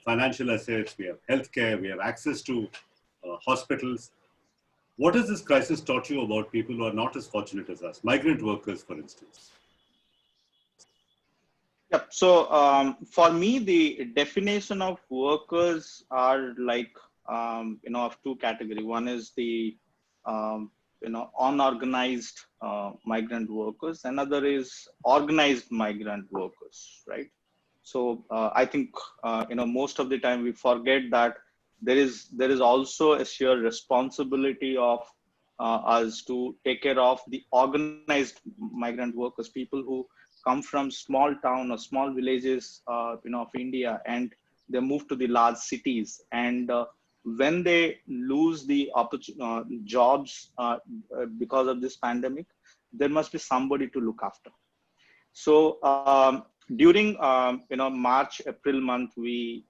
financial assets, we have healthcare, we have access to hospitals. What has this crisis taught you about people who are not as fortunate as us, migrant workers, for instance? Yep. So for me, the definition of workers are like, of two categories. One is the, unorganized migrant workers. Another is organized migrant workers, right? So I think, most of the time we forget that there is also a sheer responsibility of us to take care of the organized migrant workers, people who come from small town or small villages, of India, and they move to the large cities. And when they lose the jobs because of this pandemic, there must be somebody to look after. So during March, April month, we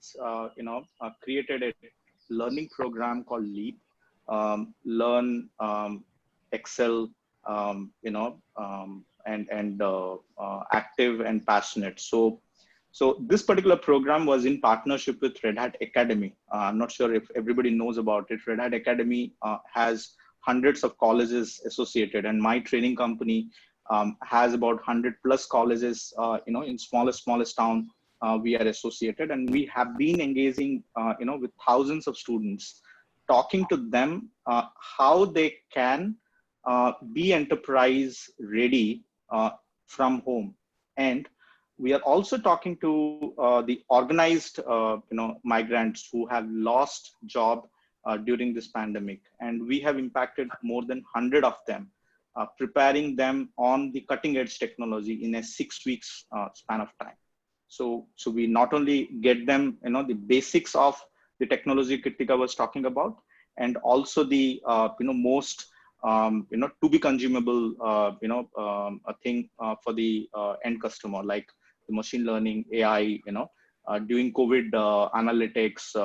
created a learning program called LEAP, Learn, Excel, and active and passionate. So this particular program was in partnership with Red Hat Academy. I'm not sure if everybody knows about it. Red Hat Academy has hundreds of colleges associated, and my training company has about 100 plus colleges, in smallest town. We are associated, and we have been engaging, with thousands of students, talking to them how they can be enterprise ready from home. And we are also talking to the organized, migrants who have lost job during this pandemic. And we have impacted more than 100 of them, preparing them on the cutting edge technology in a 6 weeks span of time. So we not only get them, the basics of the technology Kritika was talking about, and also the, most to be consumable, a thing for the end customer, like the machine learning, AI, doing COVID analytics,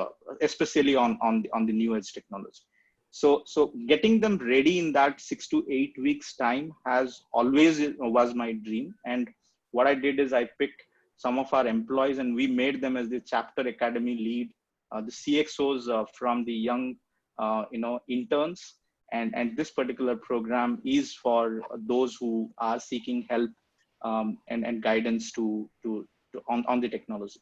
especially on the new age technology. So getting them ready in that 6 to 8 weeks time has always was my dream. And what I did is I picked some of our employees and we made them as the chapter academy lead, the CXOs from the young, interns. And this particular program is for those who are seeking help and guidance on the technology.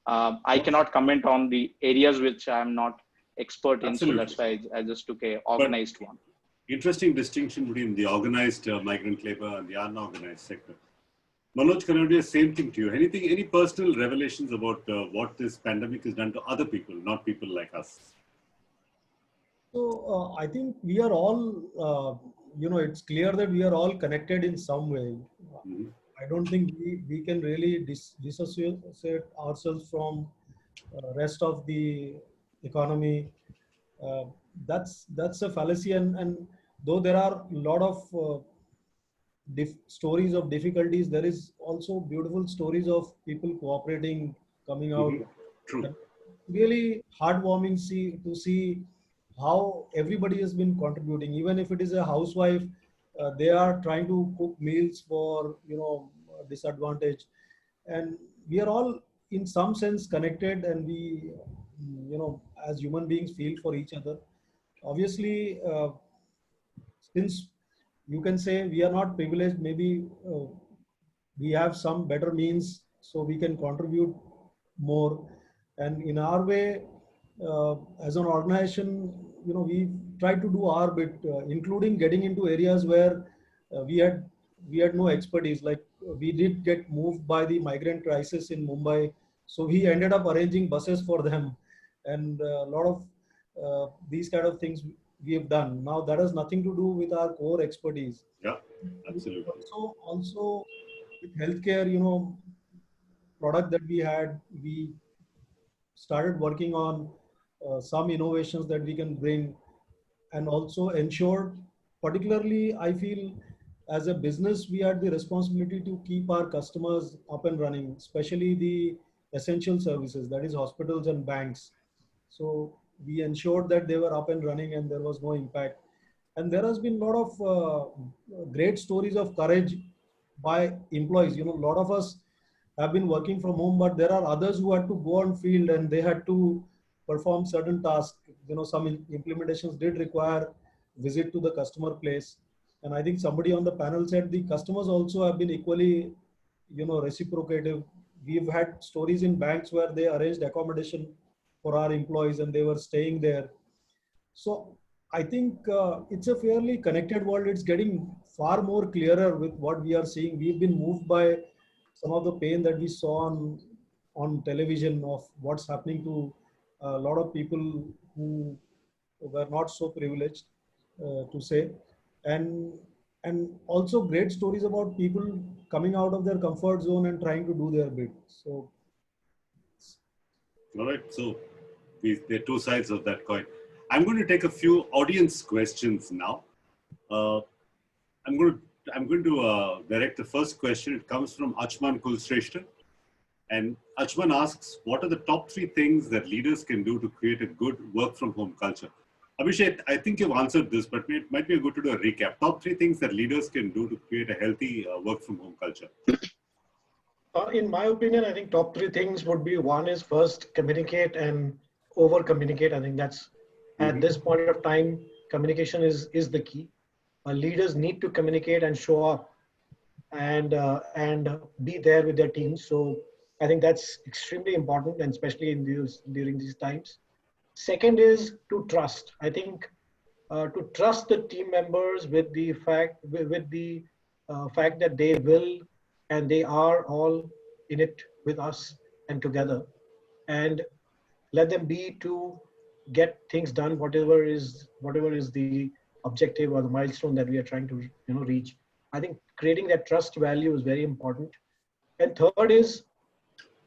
I cannot comment on the areas which I'm not expert in, so that's why I just took a organized one. Interesting distinction between the organized migrant labor and the unorganized sector. Manoj, Kanadia, same thing to you. Any personal revelations about what this pandemic has done to other people, not people like us? So I think we are all, it's clear that we are all connected in some way. Mm-hmm. I don't think we can really disassociate ourselves from rest of the economy. That's a fallacy, and though there are a lot of stories of difficulties, there is also beautiful stories of people cooperating, coming out. Mm-hmm. True. Really heartwarming to see how everybody has been contributing. Even if it is a housewife, they are trying to cook meals for disadvantaged, and we are all in some sense connected, and we as human beings feel for each other. Obviously, since you can say we are not privileged, maybe we have some better means, so we can contribute more. And in our way, as an organization, we tried to do our bit, including getting into areas where we had no expertise. Like we did get moved by the migrant crisis in Mumbai, so we ended up arranging buses for them, and a lot of these kind of things we have done. Now that has nothing to do with our core expertise. Yeah, absolutely. Also with healthcare, product that we started working on some innovations that we can bring, and also ensured, particularly I feel as a business, we had the responsibility to keep our customers up and running, especially the essential services, that is hospitals and banks. So we ensured that they were up and running and there was no impact. And there has been a lot of great stories of courage by employees. A lot of us have been working from home, but there are others who had to go on field and they had to perform certain tasks. Some implementations did require visit to the customer place. And I think somebody on the panel said the customers also have been equally, reciprocative. We've had stories in banks where they arranged accommodation for our employees and they were staying there. So I think it's a fairly connected world. It's getting far more clearer with what we are seeing. We've been moved by some of the pain that we saw on television of what's happening to a lot of people who were not so privileged to say, and also great stories about people coming out of their comfort zone and trying to do their bit. So, all right. So there are two sides of that coin. I'm going to take a few audience questions now. I'm going to direct the first question. It comes from Achman Kulshrestha. And Achman asks, what are the top 3 things that leaders can do to create a good work from home culture? Abhishek, I think you've answered this, but it might be good to do a recap. Top 3 things that leaders can do to create a healthy work from home culture. In my opinion, I think top 3 things would be, one is first communicate and over communicate. I think that's at this point of time, communication is the key. Leaders need to communicate and show up and be there with their teams. So I think that's extremely important, and especially during these times. Second is to trust. I think to trust the team members with the fact that they will and they are all in it with us and together, and let them be to get things done, whatever is the objective or the milestone that we are trying to reach. I think creating that trust value is very important. And third is,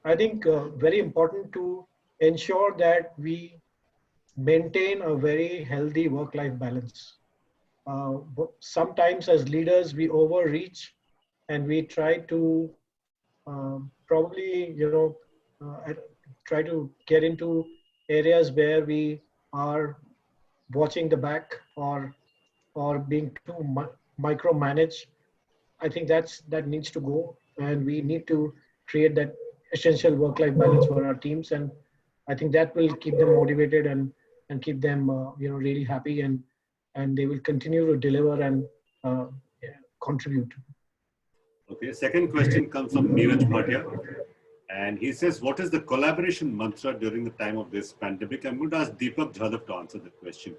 I think very important to ensure that we maintain a very healthy work-life balance. Sometimes as leaders, we overreach and we try to try to get into areas where we are watching the back or being too micromanaged. I think that needs to go, and we need to create that essential work-life balance for our teams, and I think that will keep them motivated and keep them really happy, and they will continue to deliver and contribute. Okay, second question comes from Neeraj Bhatia, and he says, what is the collaboration mantra during the time of this pandemic? I'm going to ask Deepak Jadhav to answer the question.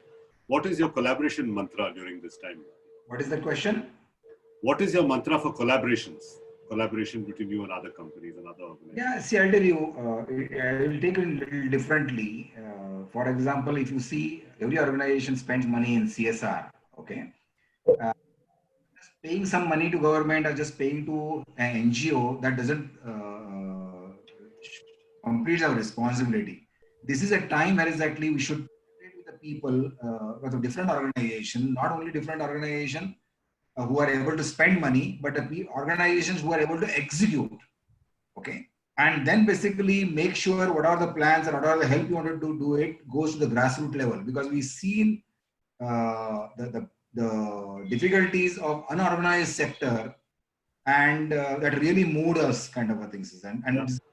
What is your collaboration mantra during this time? What is the question? What is your mantra for collaborations? Collaboration between you and other companies and other organizations? Yeah, see, I'll tell you, I will take it a little differently. For example, if you see every organization spends money in CSR, okay? Just paying some money to government or just paying to an NGO, that doesn't complete our responsibility. This is a time where exactly we should connect with the people with a different organization, not only different organization who are able to spend money, but the organizations who are able to execute, okay? And then basically make sure what are the plans and what are the help you wanted to do it goes to the grassroots level, because we've seen the difficulties of unorganized sector, and that really moved us kind of a things, and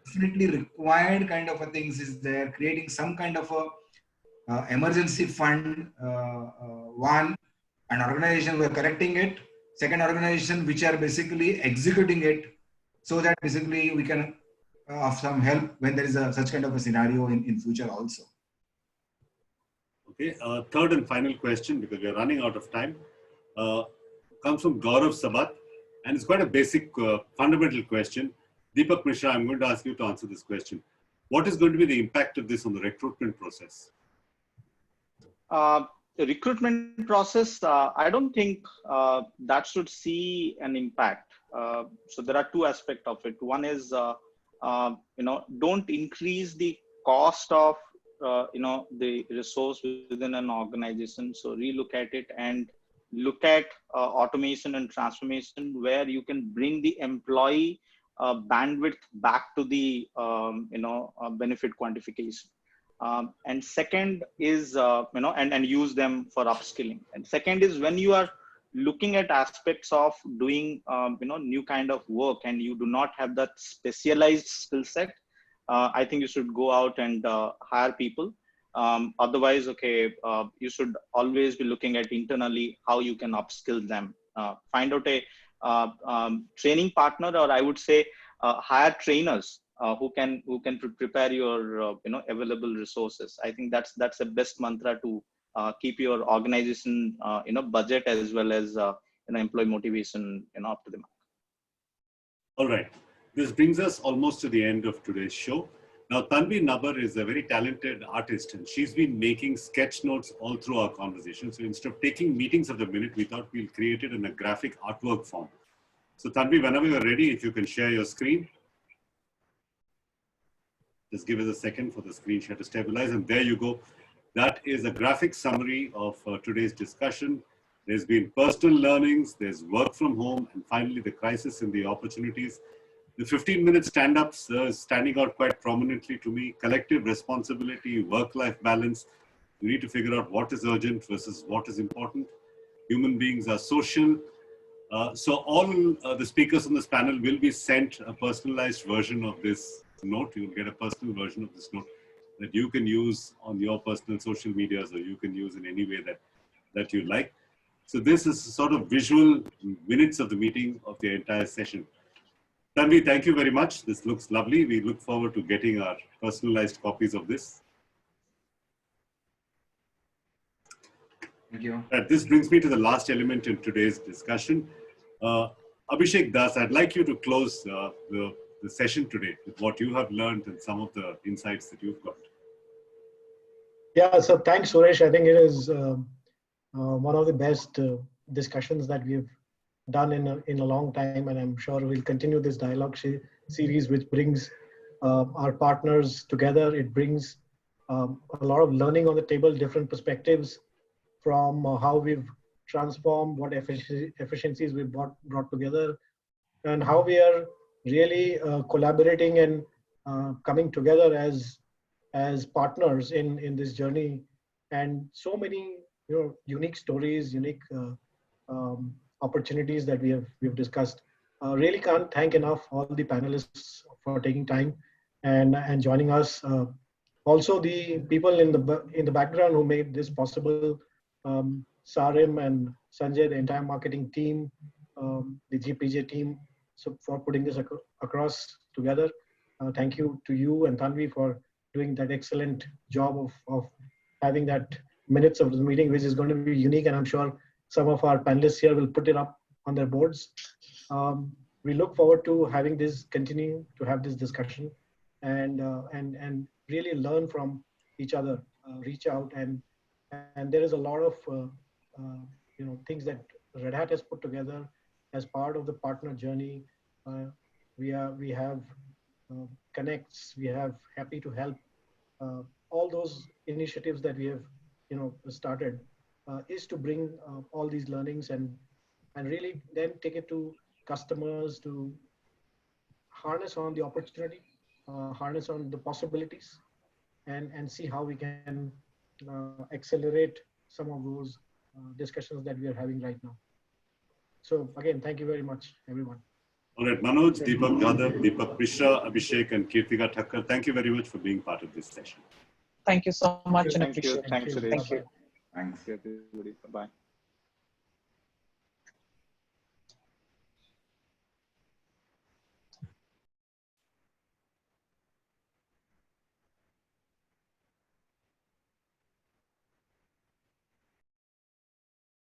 definitely required kind of a things is there, creating some kind of a emergency fund, one, an organization who are correcting it, second organization which are basically executing it, so that basically we can of some help when there is such kind of a scenario in future also. Okay, third and final question, because we are running out of time, comes from Gaurav Sabat, and it's quite a basic, fundamental question. Deepak Mishra, I'm going to ask you to answer this question. What is going to be the impact of this on the recruitment process? The recruitment process, I don't think that should see an impact. So there are two aspects of it. One is, don't increase the cost of, the resource within an organization. So relook at it and look at automation and transformation where you can bring the employee bandwidth back to the, benefit quantification. And second is, and use them for upskilling. And second is when you are looking at aspects of doing, new kind of work and you do not have that specialized skill set, I think you should go out and hire people. Otherwise, you should always be looking at internally how you can upskill them. Find out a training partner, or I would say hire trainers who can prepare your available resources. I think that's the best mantra to keep your organization budget as well as employee motivation up to the mark. All right. This brings us almost to the end of today's show. Now, Tanvi Nabar is a very talented artist, and she's been making sketch notes all through our conversation. So instead of taking meetings of the minute, we thought we'll create it in a graphic artwork form. So Tanvi, whenever you're ready, if you can share your screen. Just give us a second for the screen share to stabilize, and there you go. That is a graphic summary of today's discussion. There's been personal learnings, there's work from home, and finally the crisis and the opportunities. The 15-minute stand-ups standing out quite prominently to me. Collective responsibility, work-life balance. You need to figure out what is urgent versus what is important. Human beings are social. So all the speakers on this panel will be sent a personalized version of this note. You'll get a personal version of this note that you can use on your personal social medias, or you can use in any way that you like. So this is sort of visual minutes of the meeting of the entire session. Tanvi, thank you very much. This looks lovely. We look forward to getting our personalized copies of this. Thank you. This brings me to the last element in today's discussion. Abhishek Das, I'd like you to close the session today with what you have learned and some of the insights that you've got. Yeah, so thanks, Suresh. I think it is one of the best discussions that we've done in a long time, and I'm sure we'll continue this dialogue series, which brings our partners together. It brings a lot of learning on the table, different perspectives from how we've transformed, what efficiencies we've brought together, and how we are really collaborating and coming together as partners in this journey. And so many unique stories, unique opportunities that we've discussed. Really can't thank enough all the panelists for taking time and joining us. Also the people in the background who made this possible, Sarim and Sanjay, the entire marketing team, the GPJ team, so for putting this across together. Thank you to you and Tanvi for doing that excellent job of having that minutes of the meeting, which is going to be unique, and I'm sure some of our panelists here will put it up on their boards. We look forward to having this, continue to have this discussion and really learn from each other, reach out, and there is a lot of things that Red Hat has put together as part of the partner journey. We have connects, we have happy to help. All those initiatives that we have started is to bring all these learnings and really then take it to customers to harness on the opportunity, harness on the possibilities, and see how we can accelerate some of those discussions that we are having right now. So again, thank you very much, everyone. All right, Manoj, Deepak Jadhav, Deepak Mishra, Abhishek, and Kirtika Thakkar, thank you very much for being part of this session. Thank you so much and Thank you. appreciate it. Thanks, Suresh. Thank you. Thanks. Bye.